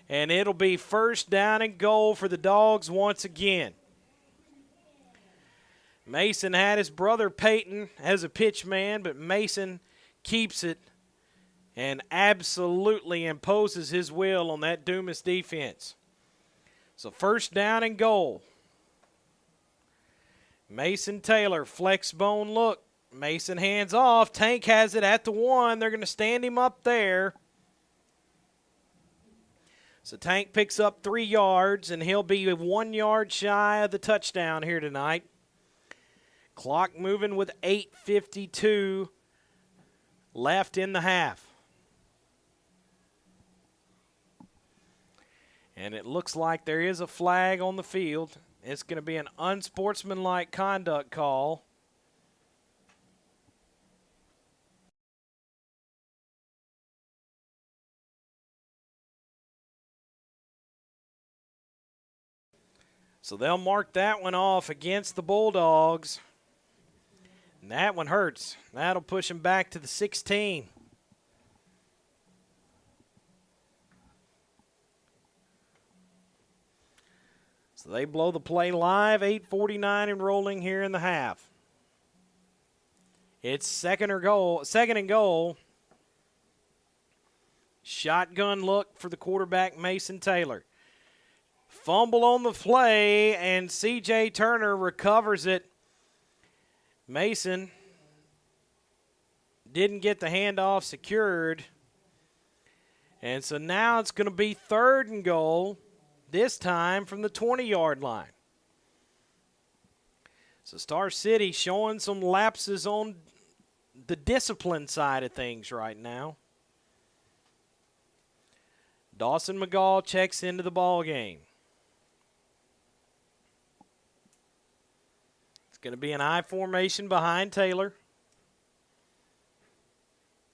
and it'll be first down and goal for the Dogs once again. Mason had his brother Peyton as a pitch man, but Mason keeps it and absolutely imposes his will on that Dumas defense. So first down and goal. Mason Taylor, flex bone look. Mason hands off. Tank has it at the 1. They're going to stand him up there. So Tank picks up 3 yards, and he'll be 1 yard shy of the touchdown here tonight. Clock moving with 8:52 left in the half. And it looks like there is a flag on the field. It's going to be an unsportsmanlike conduct call. So they'll mark that one off against the Bulldogs. And that one hurts. That'll push him back to the 16. So they blow the play live, 8:49 and rolling here in the half. It's second and goal. Shotgun look for the quarterback, Mason Taylor. Fumble on the play, and C.J. Turner recovers it. Mason didn't get the handoff secured. And so now it's going to be third and goal, this time from the 20-yard line. So Star City showing some lapses on the discipline side of things right now. Dawson McGall checks into the ball game. It's going to be an I formation behind Taylor.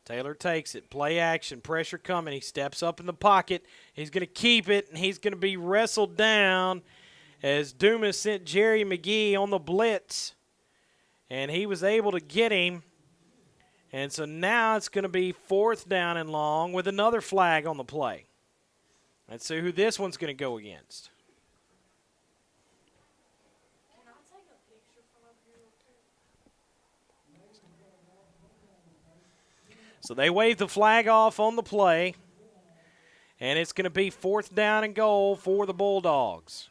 Taylor takes it. Play action. Pressure coming. He steps up in the pocket. He's going to keep it, and he's going to be wrestled down as Dumas sent Jerry McGee on the blitz. And he was able to get him. And so now it's going to be fourth down and long with another flag on the play. Let's see who this one's going to go against. So they wave the flag off on the play, and it's going to be fourth down and goal for the Bulldogs.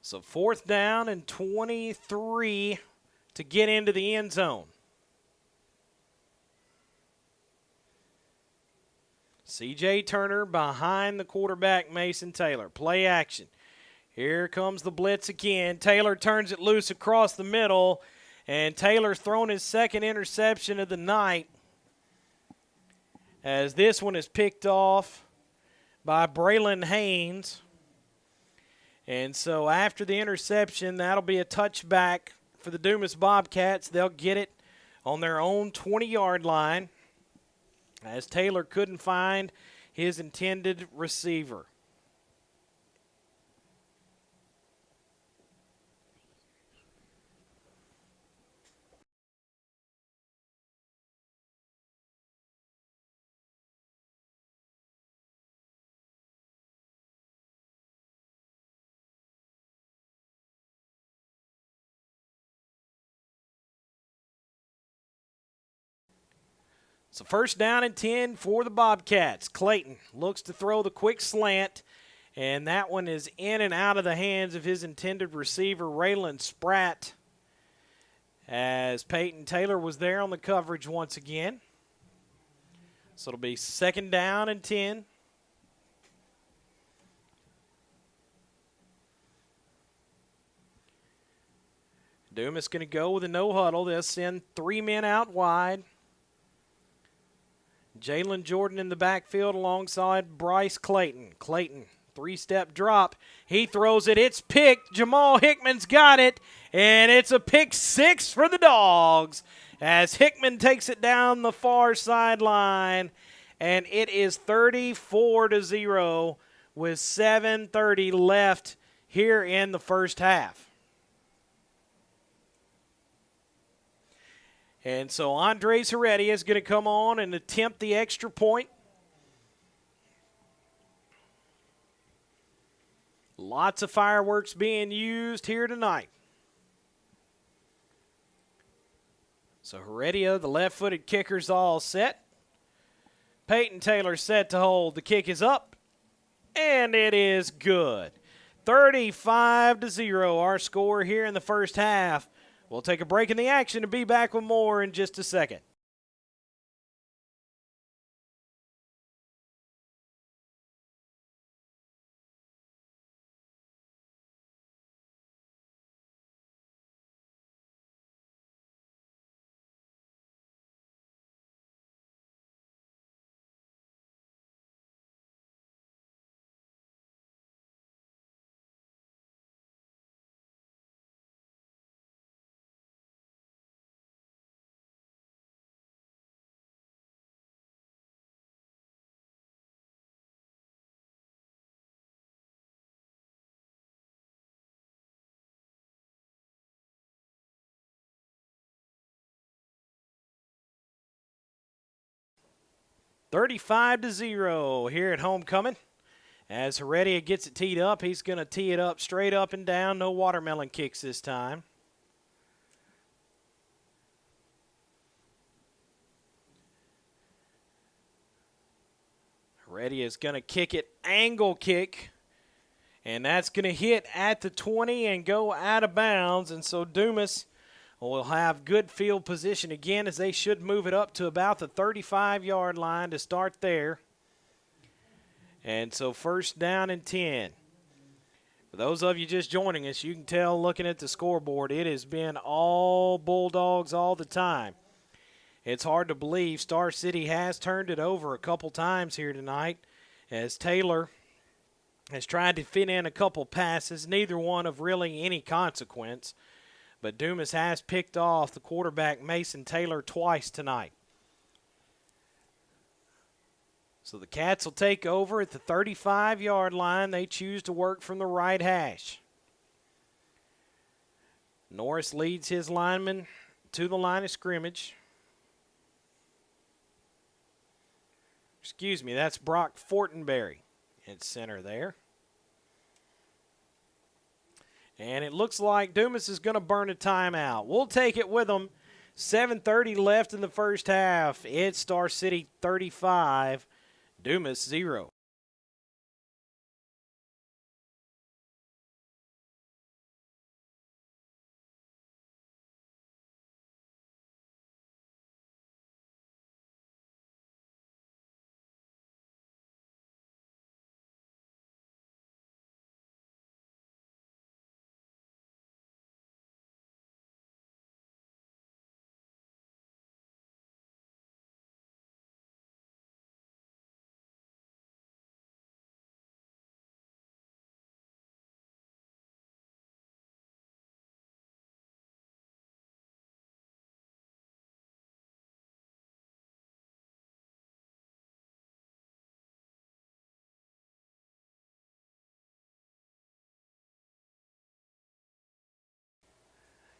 So fourth down and 23 to get into the end zone. C.J. Turner behind the quarterback, Mason Taylor. Play action. Here comes the blitz again. Taylor turns it loose across the middle, and Taylor's thrown his second interception of the night as this one is picked off by Braylon Haynes. And so after the interception, that'll be a touchback for the Dumas Bobcats. They'll get it on their own 20-yard line, as Taylor couldn't find his intended receiver. So first down and 10 for the Bobcats. Clayton looks to throw the quick slant, and that one is in and out of the hands of his intended receiver, Raylan Spratt, as Peyton Taylor was there on the coverage once again. So it'll be second down and 10. Dumas going to go with a no huddle. They'll send 3 men out wide. Jalen Jordan in the backfield alongside Bryce Clayton. Clayton, 3-step drop. He throws it. It's picked. Jamal Hickman's got it. And it's a pick 6 for the Dogs as Hickman takes it down the far sideline. And it is 34-0 with 7:30 left here in the first half. And so Andres Heredia is going to come on and attempt the extra point. Lots of fireworks being used here tonight. So Heredia, the left-footed kicker's all set. Peyton Taylor set to hold. The kick is up, and it is good. 35-0, our score here in the first half. We'll take a break in the action and be back with more in just a second. $35-0 here at homecoming. As Heredia gets it teed up, he's going to tee it up straight up and down. No watermelon kicks this time. Heredia is going to kick it, angle kick, and that's going to hit at the 20 and go out of bounds. And so Dumas will have good field position again, as they should move it up to about the 35-yard line to start there. And so first down and 10. For those of you just joining us, you can tell looking at the scoreboard, it has been all Bulldogs all the time. It's hard to believe Star City has turned it over a couple times here tonight, as Taylor has tried to fit in a couple passes, neither one of really any consequence. But Dumas has picked off the quarterback, Mason Taylor, twice tonight. So the Cats will take over at the 35-yard line. They choose to work from the right hash. Norris leads his linemen to the line of scrimmage. Excuse me, that's Brock Fortenberry in center there. And it looks like Dumas is going to burn a timeout. We'll take it with them. 7:30 left in the first half. It's Star City 35, Dumas 0.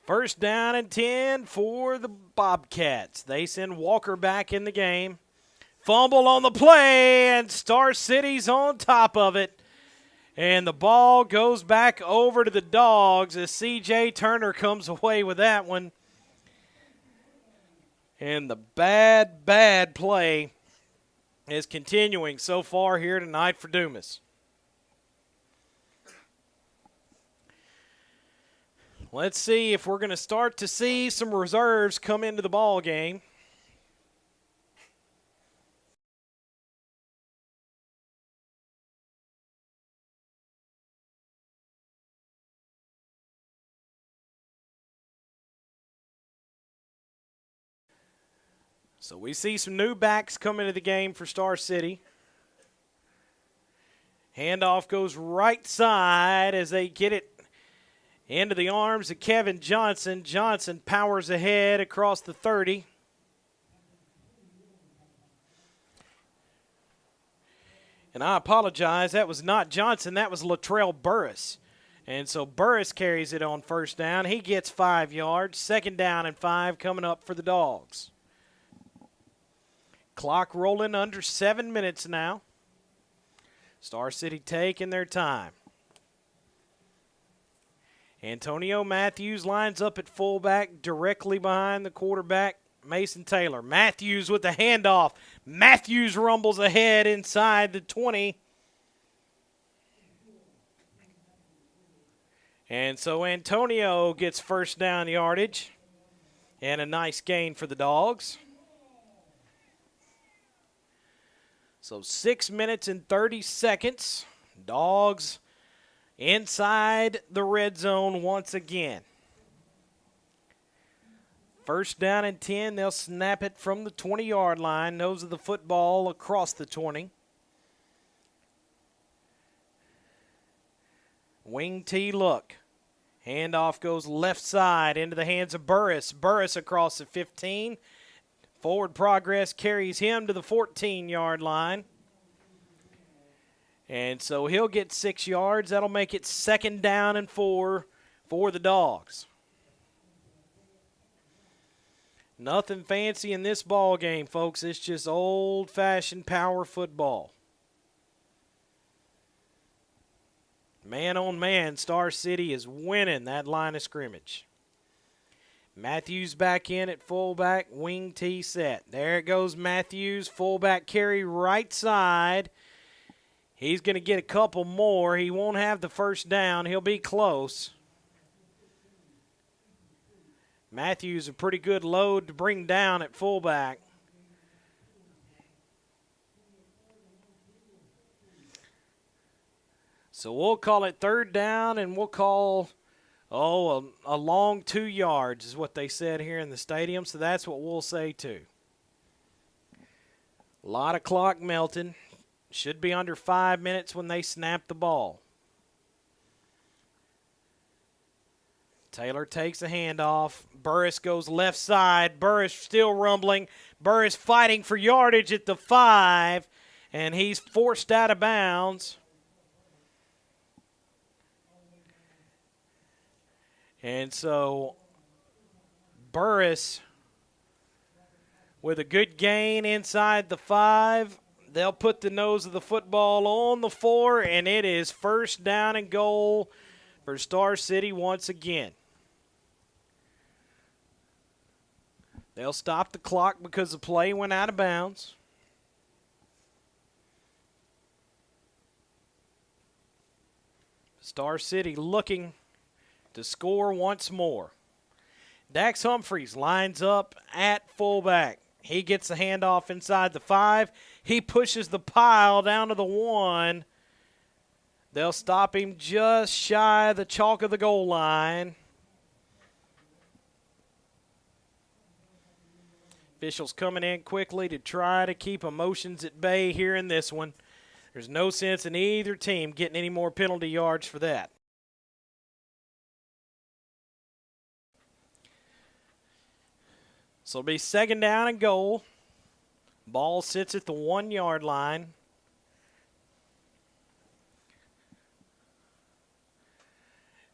First down and 10 for the Bobcats. They send Walker back in the game. Fumble on the play, and Star City's on top of it. And the ball goes back over to the Dogs as C.J. Turner comes away with that one. And the bad play is continuing so far here tonight for Dumas. Let's see if we're going to start to see some reserves come into the ball game. So we see some new backs come into the game for Star City. Handoff goes right side as they get it into the arms of Kevin Johnson. Johnson powers ahead across the 30. And I apologize, that was not Johnson, that was Latrell Burris. And so Burris carries it on first down. He gets 5 yards. 2nd down and 5 coming up for the Dogs. Clock rolling under 7 minutes now. Star City taking their time. Antonio Matthews lines up at fullback directly behind the quarterback, Mason Taylor. Matthews with the handoff. Matthews rumbles ahead inside the 20. And so Antonio gets first down yardage and a nice gain for the Dogs. So 6 minutes and 30 seconds. Dogs inside the red zone once again. First down and 10. They'll snap it from the 20-yard line. Nose of the football across the 20. Wing T look. Handoff goes left side into the hands of Burris. Burris across the 15. Forward progress carries him to the 14-yard line. And so he'll get 6 yards. That'll make it 2nd down and 4 for the Dogs. Nothing fancy in this ball game, folks. It's just old-fashioned power football. Man on man, Star City is winning that line of scrimmage. Matthews back in at fullback, wing T set. There it goes Matthews, fullback carry right side. He's going to get a couple more. He won't have the first down. He'll be close. Matthews, a pretty good load to bring down at fullback. So we'll call it 3rd down, and we'll call, a long 2 yards is what they said here in the stadium, so that's what we'll say too. A lot of clock melting. Should be under 5 minutes when they snap the ball. Taylor takes a handoff. Burris goes left side. Burris still rumbling. Burris fighting for yardage at the 5, and he's forced out of bounds. And so Burris with a good gain inside the 5. They'll put the nose of the football on the 4, and it is 1st down and goal for Star City once again. They'll stop the clock because the play went out of bounds. Star City looking to score once more. Dax Humphreys lines up at fullback. He gets the handoff inside the 5. He pushes the pile down to the 1. They'll stop him just shy of the chalk of the goal line. Officials coming in quickly to try to keep emotions at bay here in this one. There's no sense in either team getting any more penalty yards for that. So it'll be 2nd down and goal. Ball sits at the 1-yard line.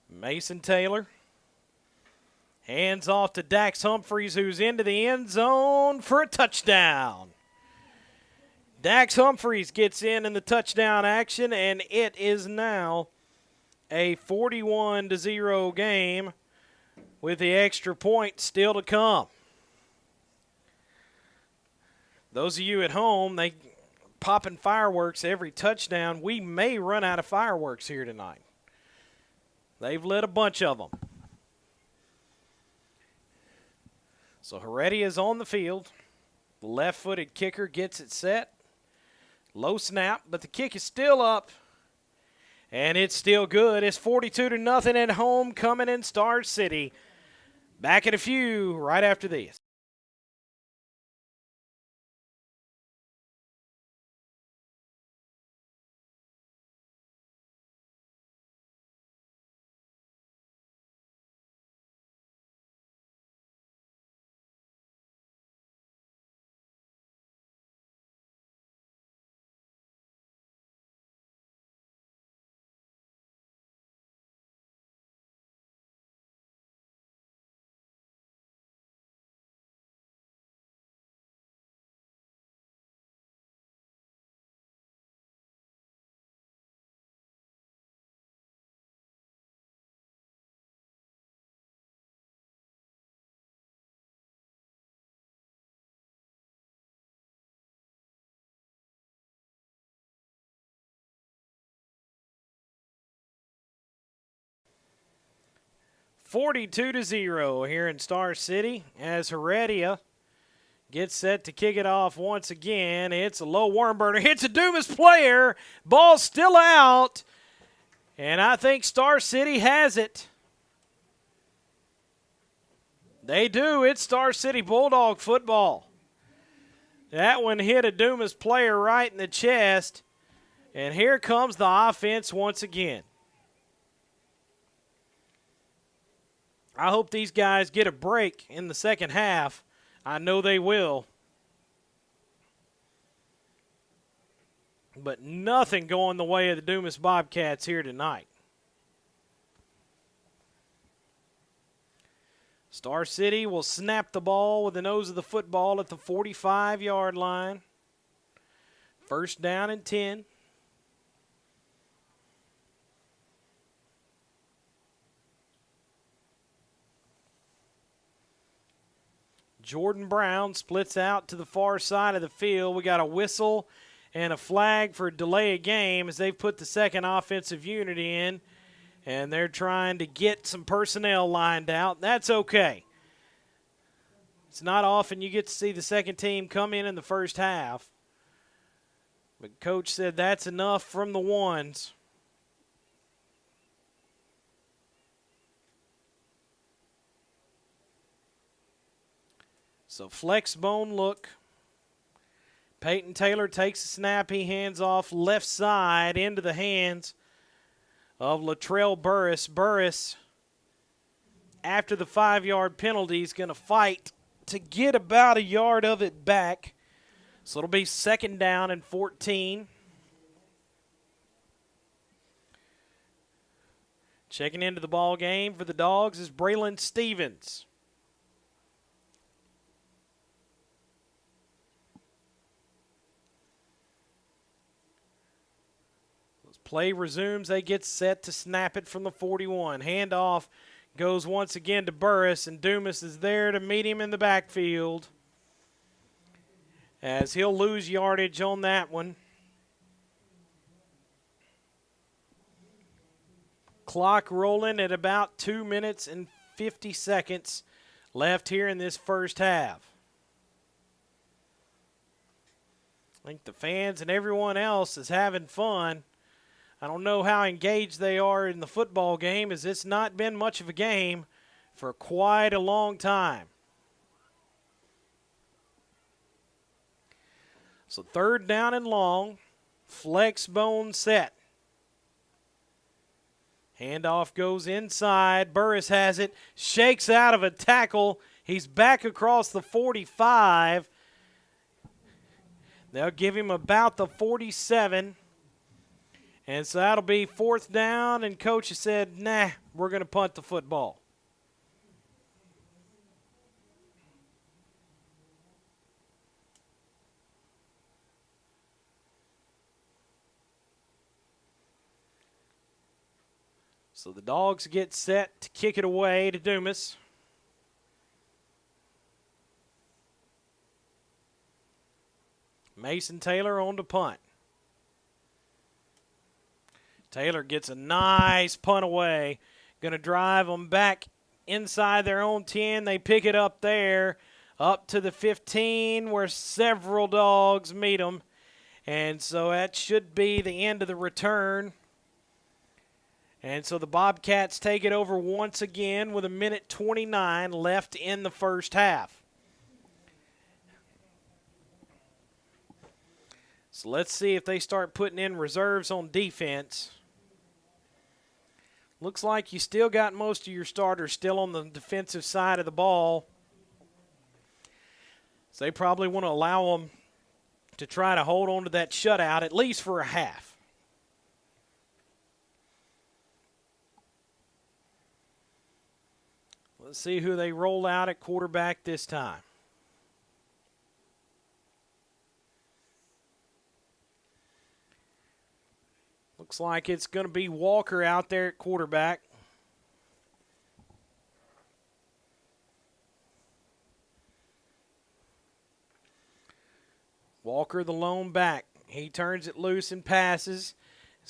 Mason Taylor. Hands off to Dax Humphreys, who's into the end zone for a touchdown. Dax Humphreys gets in the touchdown action, and it is now a 41-0 game with the extra point still to come. Those of you at home, they popping fireworks every touchdown. We may run out of fireworks here tonight. They've lit a bunch of them. So Heredia's on the field. The left-footed kicker gets it set. Low snap, but the kick is still up. And it's still good. It's 42-0 at home coming in Star City. Back at a few right after this. 42-0 here in Star City as Heredia gets set to kick it off once again. It's a low worm burner. Hits a Dumas player. Ball still out. And I think Star City has it. They do. It's Star City Bulldog football. That one hit a Dumas player right in the chest. And here comes the offense once again. I hope these guys get a break in the second half. I know they will. But nothing going the way of the Dumas Bobcats here tonight. Star City will snap the ball with the nose of the football at the 45-yard line. First down and 10. Jordan Brown splits out to the far side of the field. We got a whistle and a flag for delay of game as they've put the second offensive unit in, and they're trying to get some personnel lined out. That's okay. It's not often you get to see the second team come in the first half. But Coach said that's enough from the ones. So flex bone look. Peyton Taylor takes a snap. He hands off left side into the hands of Latrell Burris. Burris, after the 5-yard penalty, is going to fight to get about a yard of it back. So it'll be second down and 14. Checking into the ball game for the Dogs is Braylon Stevens. Play resumes. They get set to snap it from the 41. Handoff goes once again to Burris, and Dumas is there to meet him in the backfield as he'll lose yardage on that one. Clock rolling at about 2 minutes and 50 seconds left here in this first half. I think the fans and everyone else is having fun. I don't know how engaged they are in the football game, as it's not been much of a game for quite a long time. So third down and long, flex bone set. Handoff goes inside. Burris has it, shakes out of a tackle. He's back across the 45. They'll give him about the 47. And so that'll be fourth down, and Coach has said, nah, we're going to punt the football. So the Dogs get set to kick it away to Dumas. Mason Taylor on to punt. Taylor gets a nice punt away. Going to drive them back inside their own 10. They pick it up there, up to the 15 where several Dogs meet them. And so that should be the end of the return. And so the Bobcats take it over once again with 1:29 left in the first half. So let's see if they start putting in reserves on defense. Looks like you still got most of your starters still on the defensive side of the ball. So they probably want to allow them to try to hold on to that shutout at least for a half. Let's see who they roll out at quarterback this time. Looks like it's going to be Walker out there at quarterback. Walker, the lone back. He turns it loose and passes.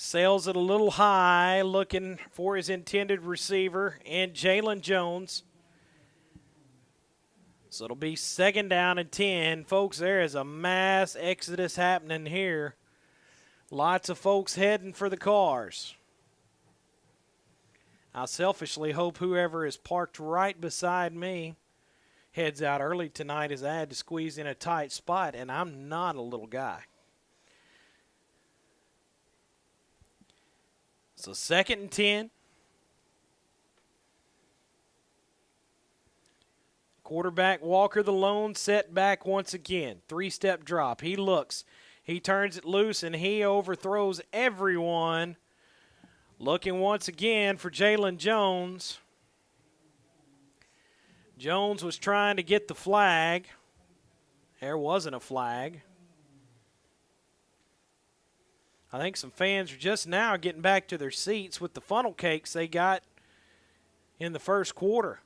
Sails it a little high, looking for his intended receiver, and Jalen Jones. So it'll be 2nd down and 10. Folks, there is a mass exodus happening here. Lots of folks heading for the cars. I selfishly hope whoever is parked right beside me heads out early tonight, as I had to squeeze in a tight spot, and I'm not a little guy. So 2nd and 10. Quarterback Walker the lone, set back once again. 3-step drop. He looks. He turns it loose, and he overthrows everyone. Looking once again for Jalen Jones. Jones was trying to get the flag. There wasn't a flag. I think some fans are just now getting back to their seats with the funnel cakes they got in the first quarter.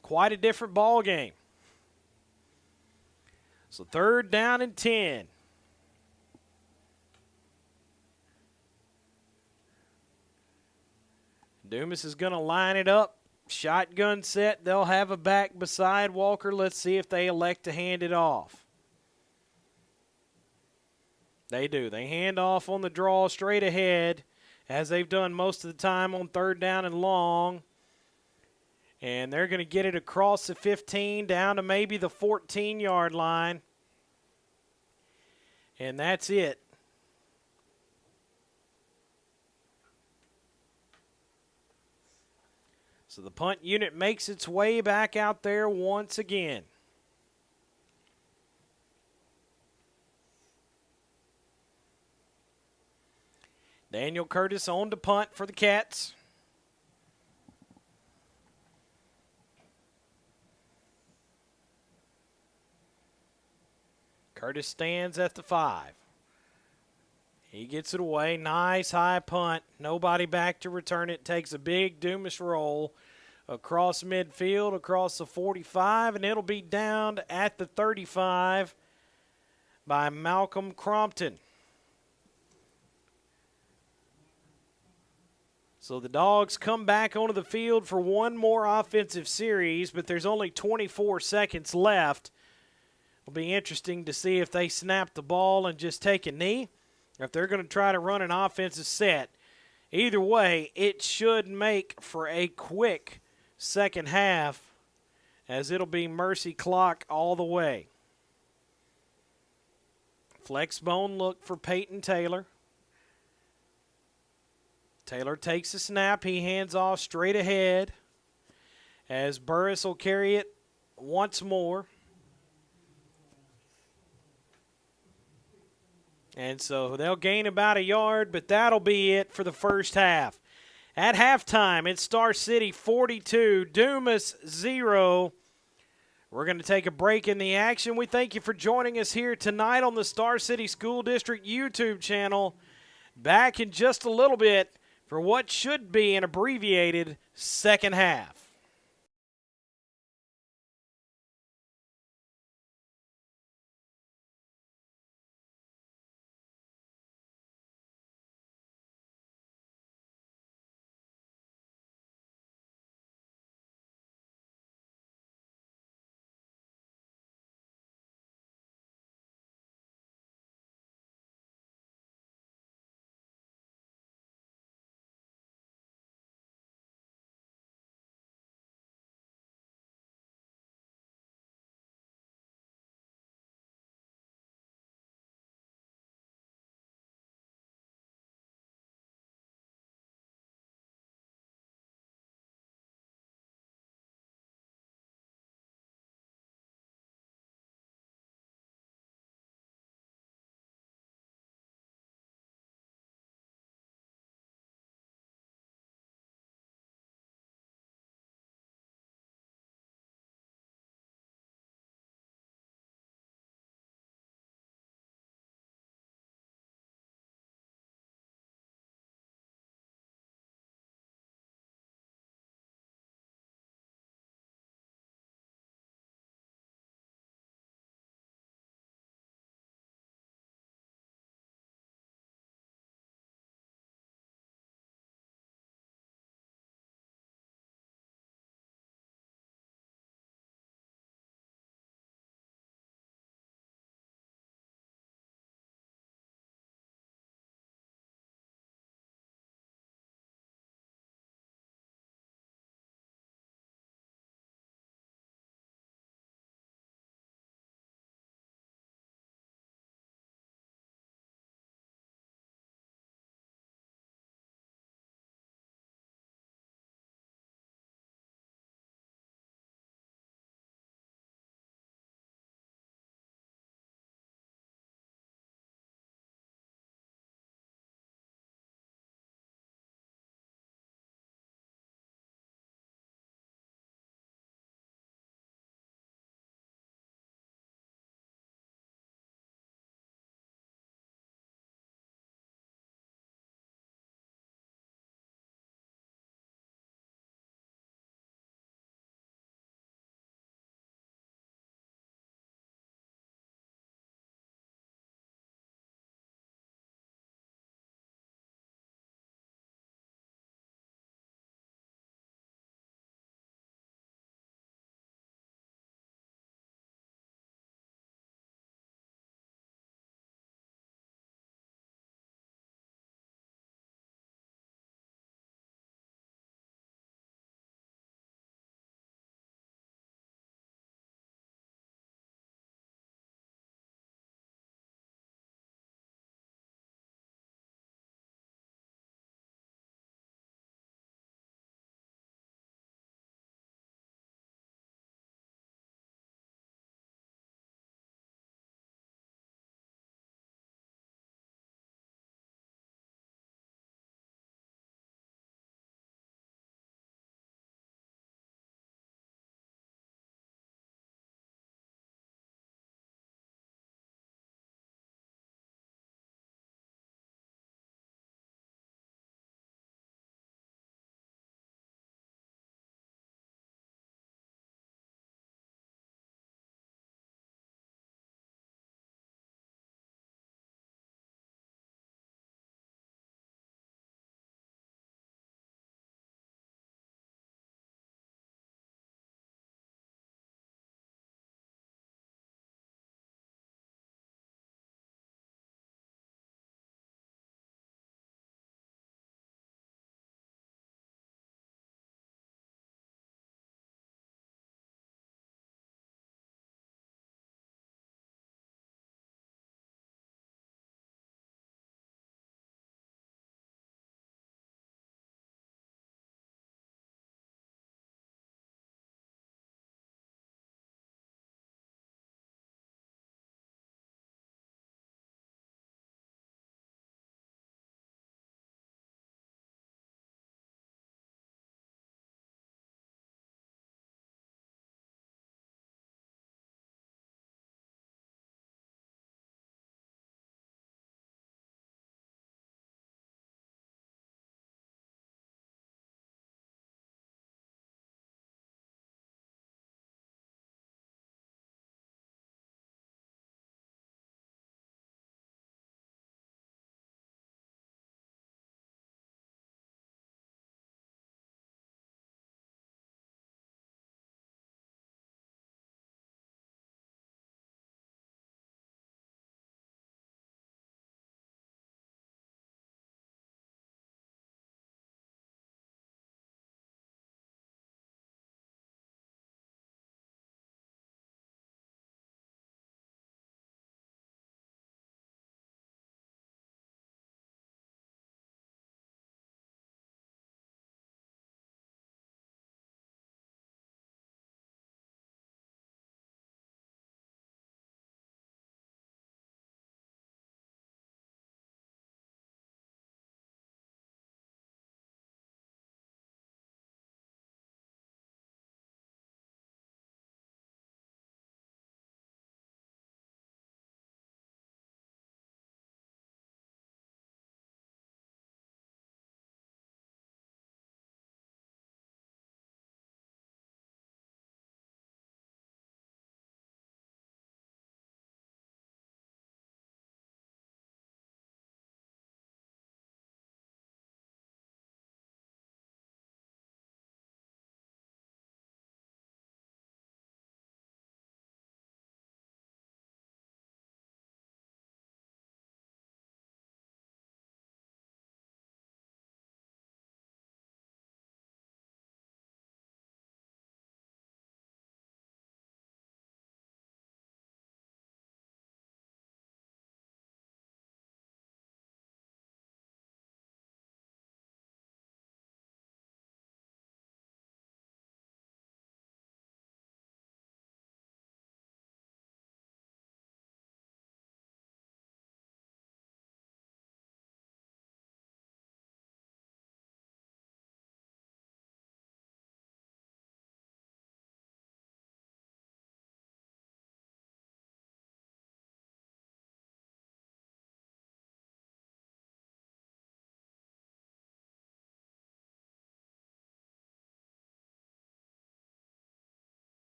Quite a different ball game. So 3rd down and 10. Dumas is going to line it up. Shotgun set. They'll have a back beside Walker. Let's see if they elect to hand it off. They do. They hand off on the draw straight ahead, as they've done most of the time on 3rd down and long. And they're going to get it across the 15 down to maybe the 14-yard line. And that's it. So the punt unit makes its way back out there once again. Daniel Curtis on to punt for the Cats. Curtis stands at the 5. He gets it away. Nice high punt. Nobody back to return it. Takes a big Dumas roll across midfield, across the 45, and it'll be down at the 35 by Malcolm Crompton. So the Dogs come back onto the field for one more offensive series, but there's only 24 seconds left. It'll be interesting to see if they snap the ball and just take a knee, or if they're going to try to run an offensive set. Either way, it should make for a quick second half, as it'll be mercy clock all the way. Flex bone look for Peyton Taylor. Taylor takes the snap. He hands off straight ahead, as Burris will carry it once more. And so they'll gain about a yard, but that'll be it for the first half. At halftime, it's Star City 42, Dumas 0. We're going to take a break in the action. We thank you for joining us here tonight on the Star City School District YouTube channel. Back in just a little bit for what should be an abbreviated second half.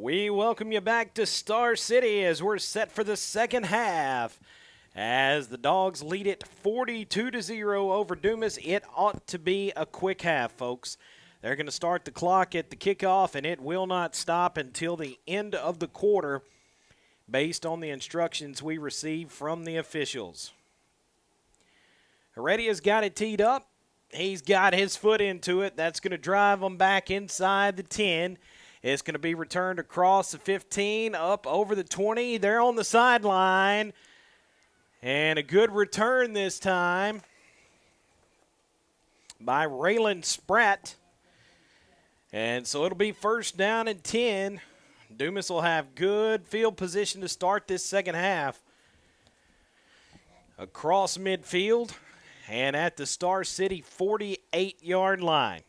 We welcome you back to Star City as we're set for the second half. As the Dogs lead it 42-0 over Dumas, it ought to be a quick half, folks. They're going to start the clock at the kickoff, and it will not stop until the end of the quarter based on the instructions we received from the officials. Heredia's got it teed up. He's got his foot into it. That's going to drive them back inside the 10. It's going to be returned across the 15, up over the 20. They're on the sideline. And a good return this time by Raylan Spratt. And so it'll be first down and 10. Dumas will have good field position to start this second half. Across midfield and at the Star City 48-yard line.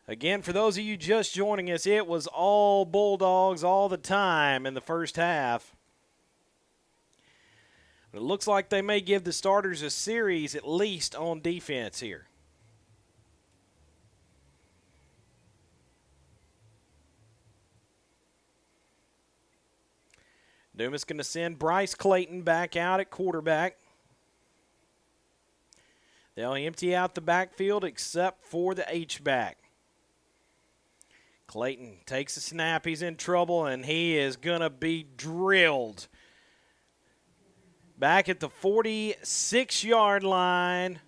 Again, for those of you just joining us, it was all Bulldogs all the time in the first half. It looks like they may give the starters a series at least on defense here. Dumas going to send Bryce Clayton back out at quarterback. They'll empty out the backfield except for the H-back. Clayton takes a snap. He's in trouble, and he is going to be drilled. Back at the 46-yard line,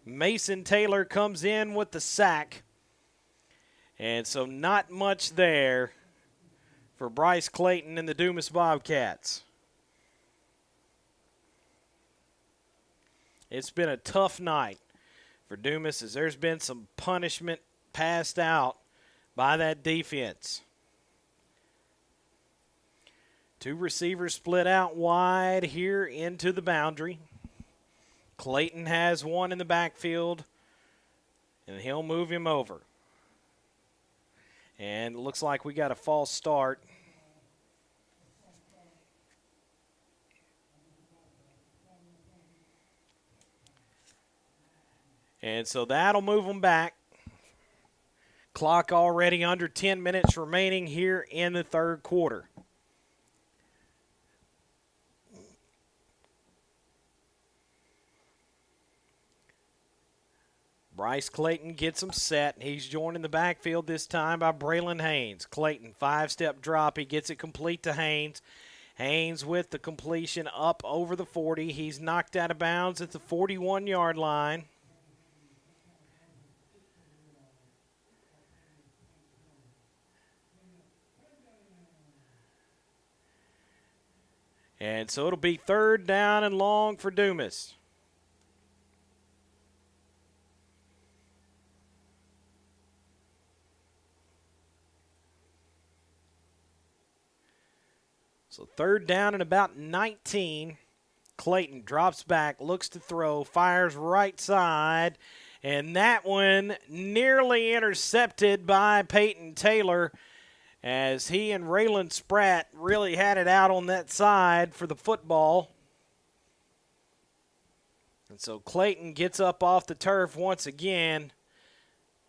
Mason Taylor comes in with the sack. And so not much there for Bryce Clayton and the Dumas Bobcats. It's been a tough night for Dumas as there's been some punishment passed out by that defense. Two receivers split out wide here into the boundary. Clayton has one in the backfield, and he'll move him over. And it looks like we got a false start. And so that'll move them back. Clock already under 10 minutes remaining here in the third quarter. Bryce Clayton gets him set. He's joined in the backfield this time by Braylon Haynes. Clayton, five-step drop. He gets it complete to Haynes. Haynes with the completion up over the 40. He's knocked out of bounds at the 41-yard line. And so it'll be third down and long for Dumas. So third down and about 19. Clayton drops back, looks to throw, fires right side. And that one nearly intercepted by Peyton Taylor as he and Raylan Spratt really had it out on that side for the football. And so Clayton gets up off the turf once again.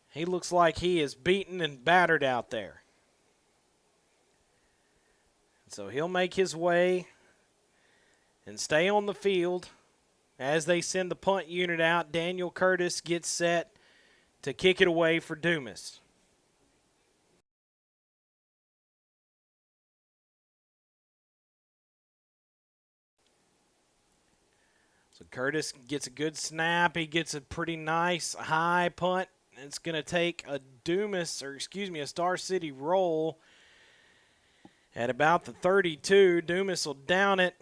He looks like he is beaten and battered out there. And so he'll make his way and stay on the field as they send the punt unit out. Daniel Curtis gets set to kick it away for Dumas. So Curtis gets a good snap. He gets a pretty nice high punt. It's going to take a a Star City roll at about the 32. Dumas will down it.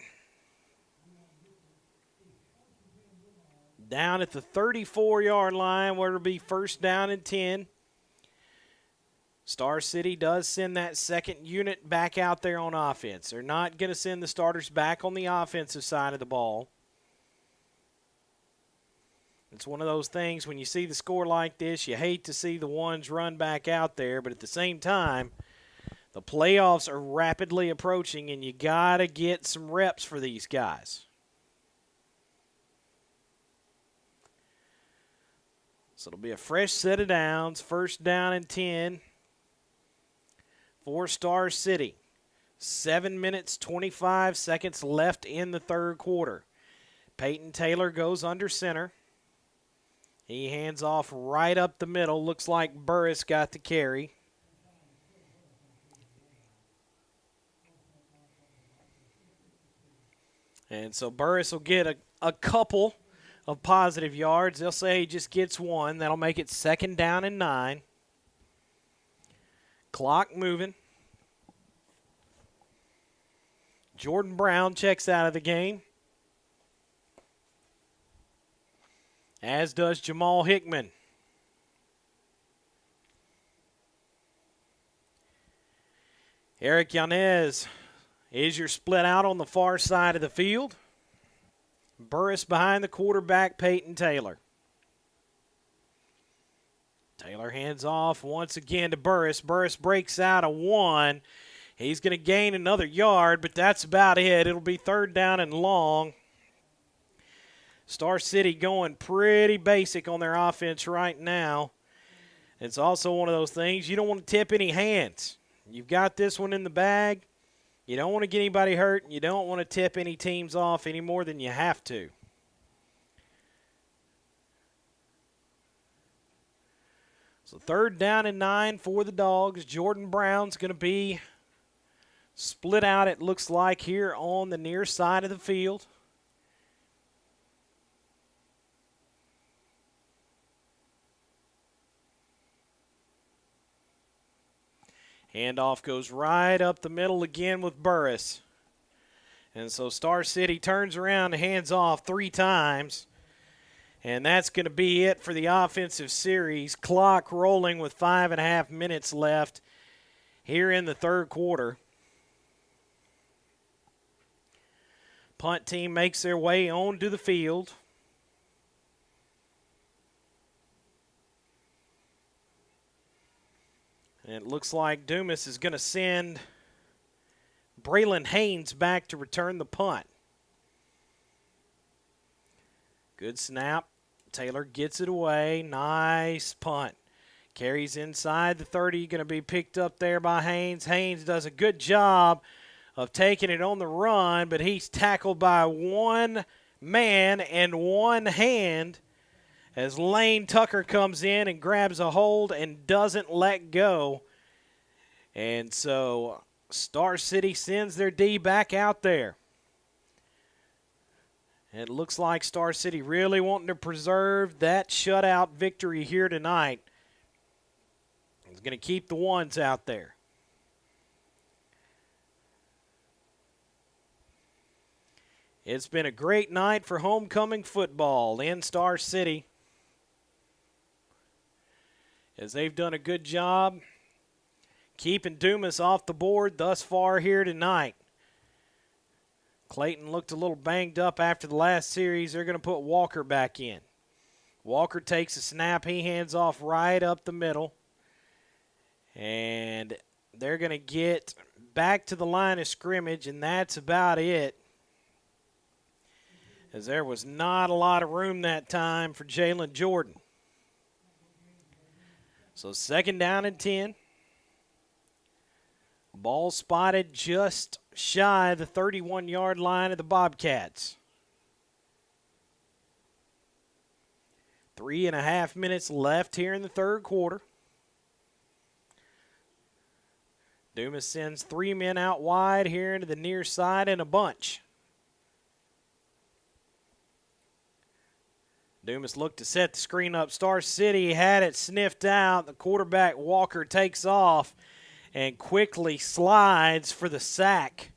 Down at the 34-yard line where it'll be first down and 10. Star City does send that second unit back out there on offense. They're not going to send the starters back on the offensive side of the ball. It's one of those things when you see the score like this, you hate to see the ones run back out there, but at the same time, the playoffs are rapidly approaching, and you got to get some reps for these guys. So it'll be a fresh set of downs, first down and 10 for Star City. 7 minutes, 25 seconds left in the third quarter. Peyton Taylor goes under center. He hands off right up the middle. Looks like Burris got the carry. And so Burris will get a couple of positive yards. They'll say he just gets one. That'll make it 2nd down and 9. Clock moving. Jordan Brown checks out of the game, as does Jamal Hickman. Eric Yanez is your split out on the far side of the field. Burris behind the quarterback, Peyton Taylor. Taylor hands off once again to Burris. Burris breaks out a 1. He's going to gain another yard, but that's about it. It'll be 3rd down and long. Star City going pretty basic on their offense right now. It's also one of those things, you don't want to tip any hands. You've got this one in the bag. You don't want to get anybody hurt, and you don't want to tip any teams off any more than you have to. So 3rd down and 9 for the Dogs. Jordan Brown's going to be split out, it looks like, here on the near side of the field. Handoff goes right up the middle again with Burris. And so Star City turns around and hands off 3 times. And that's going to be it for the offensive series. Clock rolling with 5.5 minutes left here in the third quarter. Punt team makes their way onto the field. And it looks like Dumas is going to send Braylon Haynes back to return the punt. Good snap. Taylor gets it away. Nice punt. Carries inside the 30. Going to be picked up there by Haynes. Haynes does a good job of taking it on the run, but he's tackled by one man and one hand as Lane Tucker comes in and grabs a hold and doesn't let go. And so Star City sends their D back out there. It looks like Star City really wanting to preserve that shutout victory here tonight. He's going to keep the ones out there. It's been a great night for homecoming football in Star City, as they've done a good job keeping Dumas off the board thus far here tonight. Clayton looked a little banged up after the last series. They're going to put Walker back in. Walker takes a snap. He hands off right up the middle. And they're going to get back to the line of scrimmage, and that's about it, as there was not a lot of room that time for Jalen Jordan. So 2nd down and 10. Ball spotted just shy of the 31-yard line of the Bobcats. 3.5 minutes left here in the third quarter. Dumas sends 3 men out wide here into the near side in a bunch. Dumas looked to set the screen up. Star City had it sniffed out. The quarterback, Walker, takes off and quickly slides for the sack,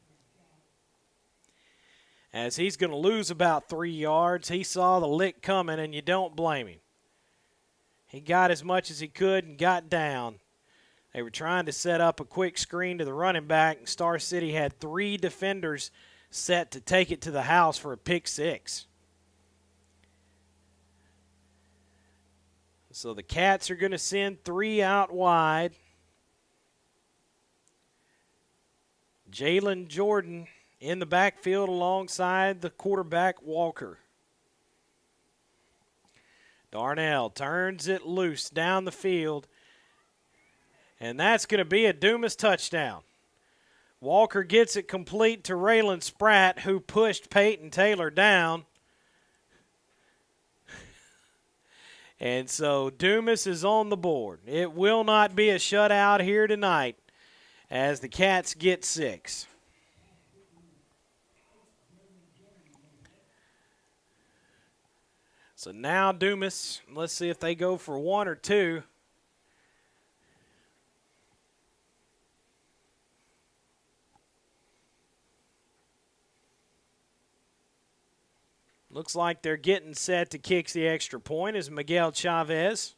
as he's going to lose about 3 yards. He saw the lick coming, and you don't blame him. He got as much as he could and got down. They were trying to set up a quick screen to the running back, and Star City had 3 defenders set to take it to the house for a pick 6. So the Cats are going to send 3 out wide. Jalen Jordan in the backfield alongside the quarterback, Walker. Darnell turns it loose down the field. And that's going to be a Dumas touchdown. Walker gets it complete to Raylan Spratt, who pushed Peyton Taylor down. And so Dumas is on the board. It will not be a shutout here tonight as the Cats get 6. So now Dumas, let's see if they go for 1 or 2. Looks like they're getting set to kick the extra point as Miguel Chavez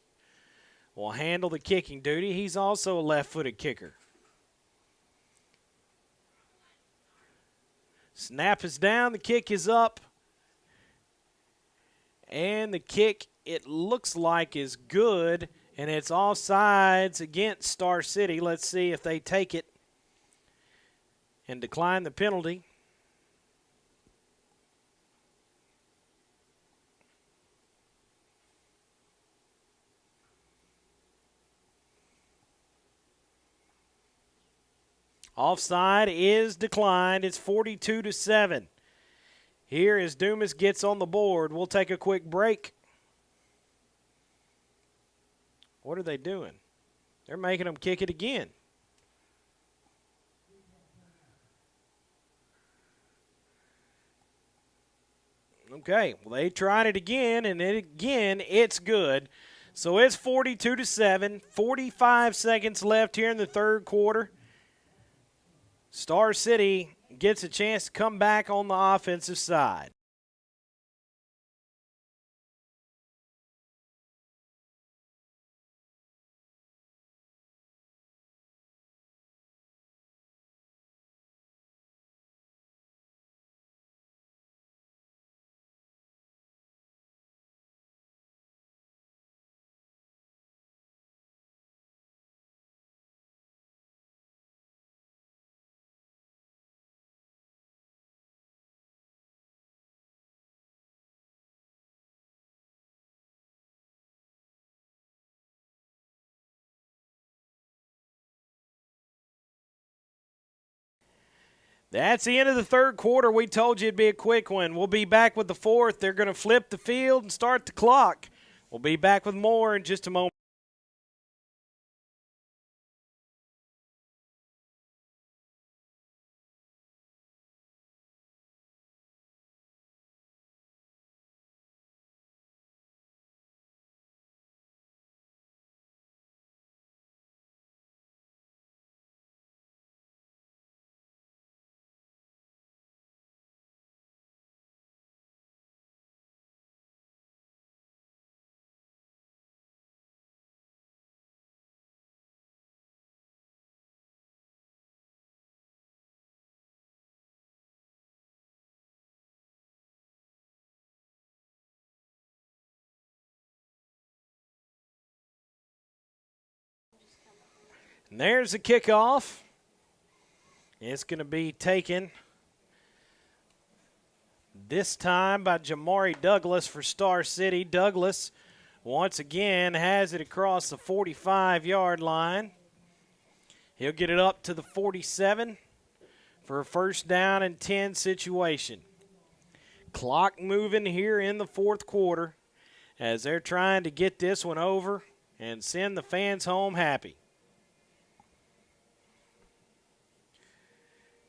will handle the kicking duty. He's also a left-footed kicker. Snap is down, the kick is up. And the kick, it looks like, is good, and it's offsides against Star City. Let's see if they take it and decline the penalty. Offside is declined. It's 42-7. Here as Dumas gets on the board. We'll take a quick break. What are they doing? They're making them kick it again. Okay, well, they tried it again, and it's good. So it's 42-7, 45 seconds left here in the third quarter. Star City gets a chance to come back on the offensive side. That's the end of the third quarter. We told you it'd be a quick one. We'll be back with the fourth. They're going to flip the field and start the clock. We'll be back with more in just a moment. And there's the kickoff. It's going to be taken this time by Jamari Douglas for Star City. Douglas, once again, has it across the 45-yard line. He'll get it up to the 47 for a first down and 10 situation. Clock moving here in the fourth quarter as they're trying to get this one over and send the fans home happy.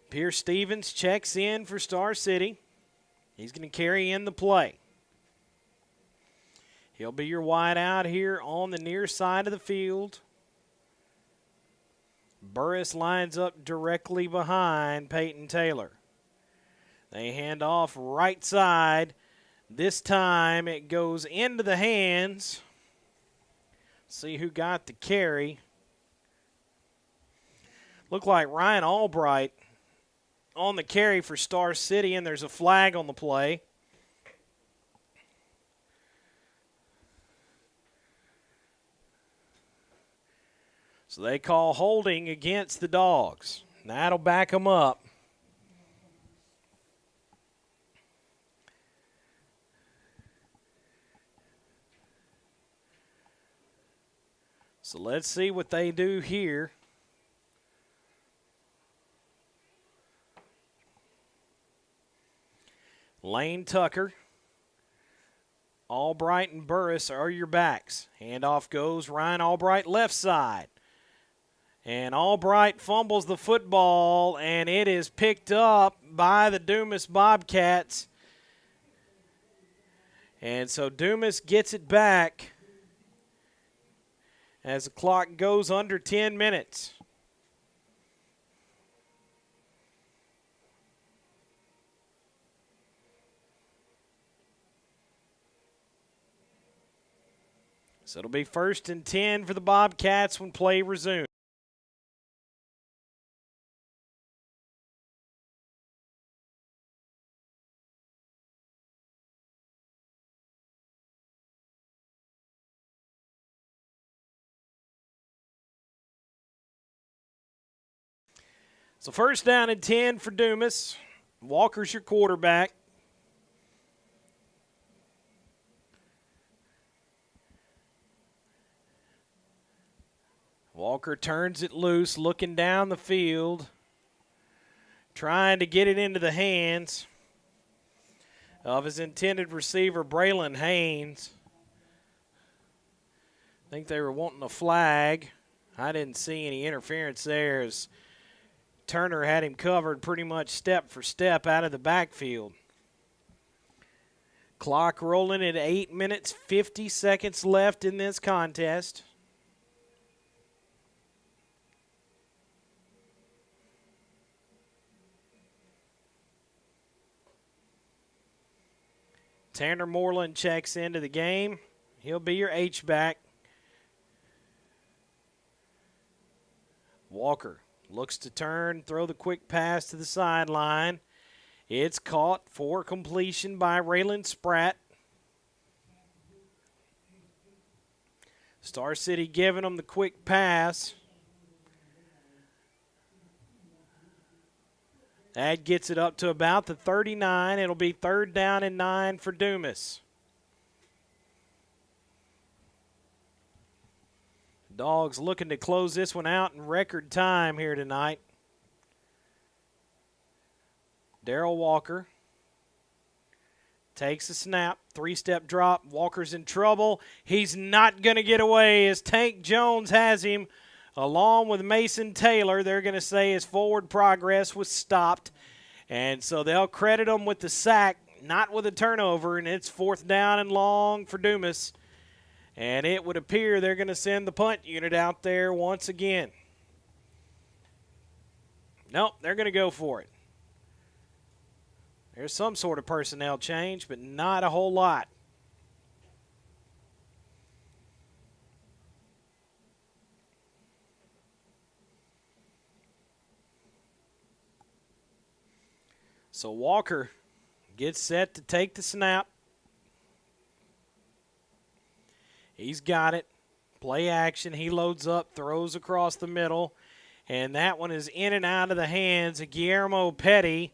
Pierce Stevens checks in for Star City. He's going to carry in the play. He'll be your wide out here on the near side of the field. Burris lines up directly behind Peyton Taylor. They hand off right side. This time it goes into the hands. See who got the carry. Looked like Ryan Albright on the carry for Star City, and there's a flag on the play. So they call holding against the Dogs. That'll back them up. So let's see what they do here. Lane Tucker, Albright, and Burris are your backs. Handoff goes Ryan Albright left side. And Albright fumbles the football, and it is picked up by the Dumas Bobcats. And so Dumas gets it back as the clock goes under 10 minutes. So it'll be 1st and 10 for the Bobcats when play resumes. So 1st down and 10 for Dumas. Walker's your quarterback. Walker turns it loose, looking down the field, trying to get it into the hands of his intended receiver, Braylon Haynes. I think they were wanting a flag. I didn't see any interference there as Turner had him covered pretty much step for step out of the backfield. Clock rolling at 8 minutes, 50 seconds left in this contest. Tanner Moreland checks into the game. He'll be your H-back. Walker looks to turn, throw the quick pass to the sideline. It's caught for completion by Raylan Spratt. Star City giving them the quick pass. That gets it up to about the 39. It'll be 3rd down and 9 for Dumas. Dogs looking to close this one out in record time here tonight. Darrell Walker takes a snap, 3-step drop. Walker's in trouble. He's not going to get away as Tank Jones has him along with Mason Taylor. They're going to say his forward progress was stopped. And so they'll credit him with the sack, not with a turnover, and it's 4th down and long for Dumas. And it would appear they're going to send the punt unit out there once again. Nope, they're going to go for it. There's some sort of personnel change, but not a whole lot. So Walker gets set to take the snap. He's got it. Play action. He loads up, throws across the middle. And that one is in and out of the hands of Guillermo Petty.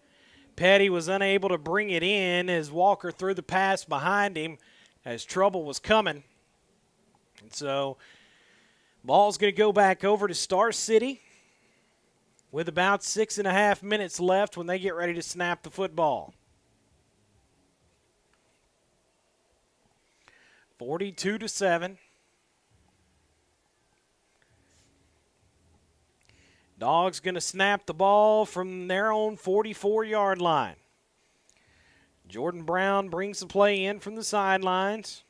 Petty was unable to bring it in as Walker threw the pass behind him as trouble was coming. And so ball's going to go back over to Star City with about 6.5 minutes left when they get ready to snap the football. 42-7. Dogs going to snap the ball from their own 44-yard line. Jordan Brown brings the play in from the sidelines.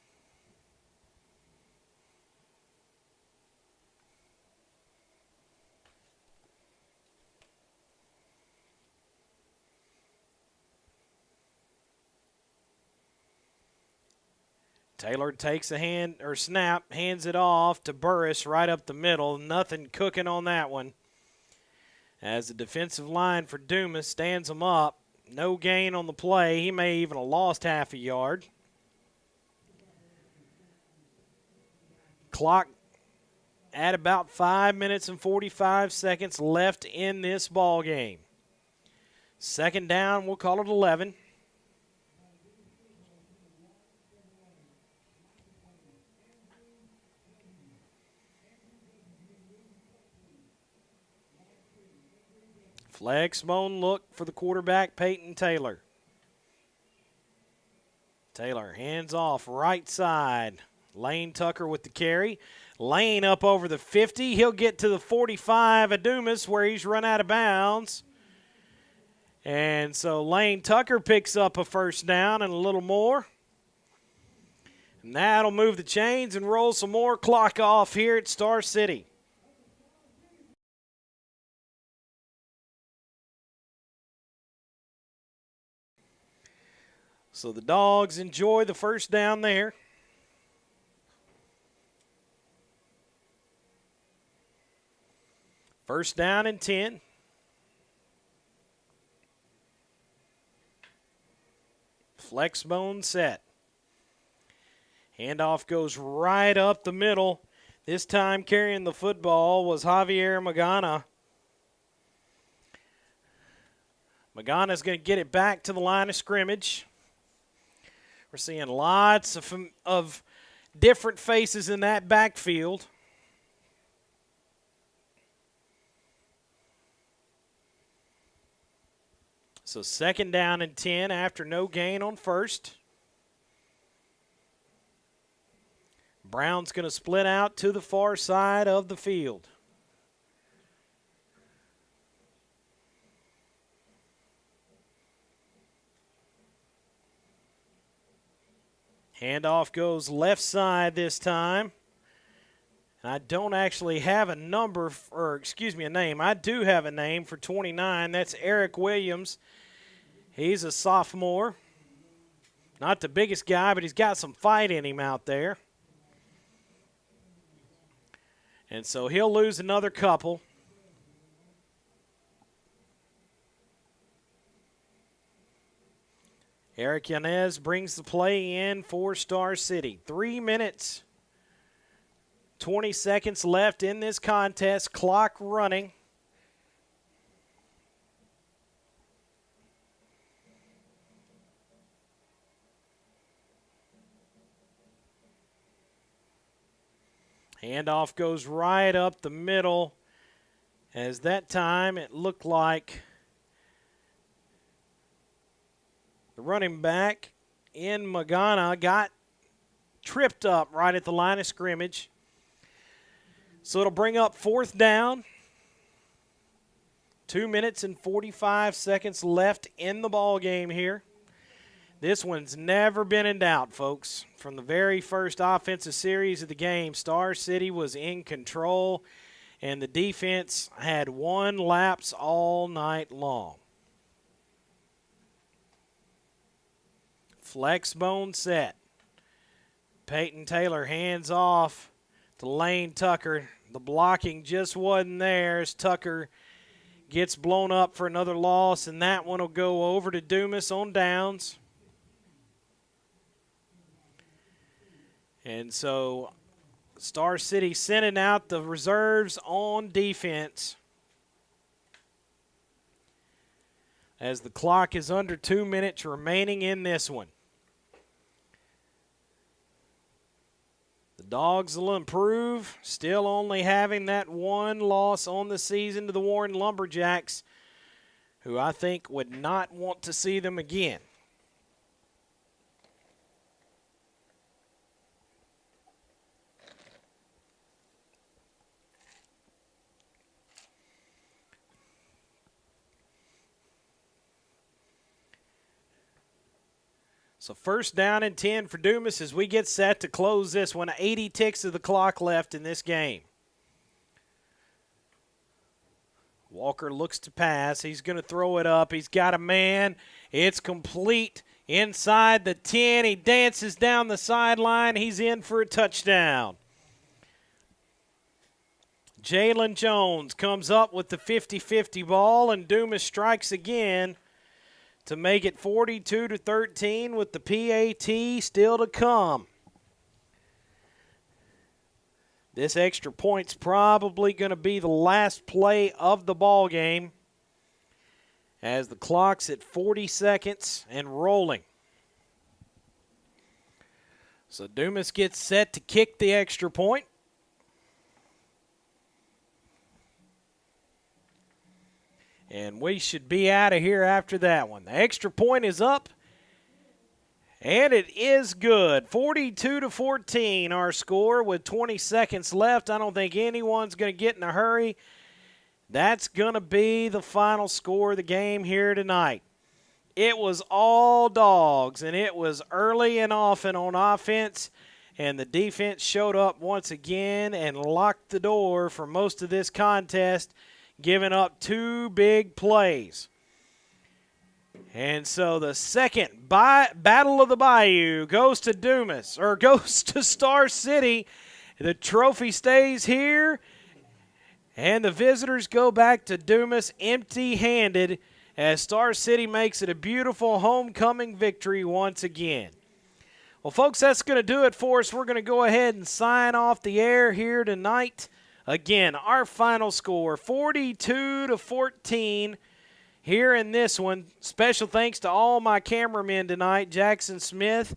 Taylor takes a snap, hands it off to Burris right up the middle. Nothing cooking on that one. As the defensive line for Dumas stands him up. No gain on the play. He may even have lost half a yard. Clock at about 5 minutes and 45 seconds left in this ball game. 2nd down, we'll call it 11. Flex bone look for the quarterback, Peyton Taylor. Taylor hands off right side. Lane Tucker with the carry. Lane up over the 50. He'll get to the 45 of Dumas where he's run out of bounds. And so Lane Tucker picks up a first down and a little more. And that'll move the chains and roll some more clock off here at Star City. So the Dogs enjoy the first down there. First down and 10. Flex bone set. Handoff goes right up the middle. This time carrying the football was Javier Magana. Magana's going to get it back to the line of scrimmage. We're seeing lots of different faces in that backfield. So second down and 10 after no gain on first. Brown's going to split out to the far side of the field. Handoff goes left side this time. And I don't actually have a number, a name. I do have a name for 29. That's Eric Williams. He's a sophomore. Not the biggest guy, but he's got some fight in him out there. And so he'll lose another couple. Eric Yanez brings the play in for Star City. 3 minutes, 20 seconds left in this contest. Clock running. Handoff goes right up the middle. As that time it looked like the running back in Magana got tripped up right at the line of scrimmage. So it'll bring up fourth down. 2 minutes and 45 seconds left in the ball game here. This one's never been in doubt, folks. From the very first offensive series of the game, Star City was in control, and the defense had one lapse all night long. Flex bone set. Peyton Taylor hands off to Lane Tucker. The blocking just wasn't there as Tucker gets blown up for another loss, and that one will go over to Dumas on downs. And so Star City sending out the reserves on defense as the clock is under 2 minutes remaining in this one. The Dogs will improve, still only having that one loss on the season to the Warren Lumberjacks, who I think would not want to see them again. So first down and 10 for Dumas as we get set to close this one. 80 ticks of the clock left in this game. Walker looks to pass. He's going to throw it up. He's got a man. It's complete inside the 10. He dances down the sideline. He's in for a touchdown. Jalen Jones comes up with the 50-50 ball, and Dumas strikes again to make it 42-13 with the PAT still to come. This extra point's probably going to be the last play of the ball game as the clock's at 40 seconds and rolling. So Dumas gets set to kick the extra point. And we should be out of here after that one. The extra point is up, and it is good. 42-14 our score with 20 seconds left. I don't think anyone's going to get in a hurry. That's going to be the final score of the game here tonight. It was all dogs, and it was early and often on offense, and the defense showed up once again and locked the door for most of this contest, giving up 2 big plays. And so the second Battle of the Bayou goes to Dumas, or goes to Star City. The trophy stays here, and the visitors go back to Dumas empty-handed as Star City makes it a beautiful homecoming victory once again. Well, folks, that's going to do it for us. We're going to go ahead and sign off the air here tonight. Again, our final score, 42-14 here in this one. Special thanks to all my cameramen tonight, Jackson Smith,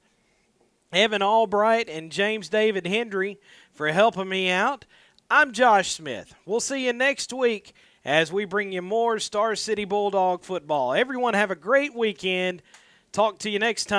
Evan Albright, and James David Hendry for helping me out. I'm Josh Smith. We'll see you next week as we bring you more Star City Bulldog football. Everyone have a great weekend. Talk to you next time.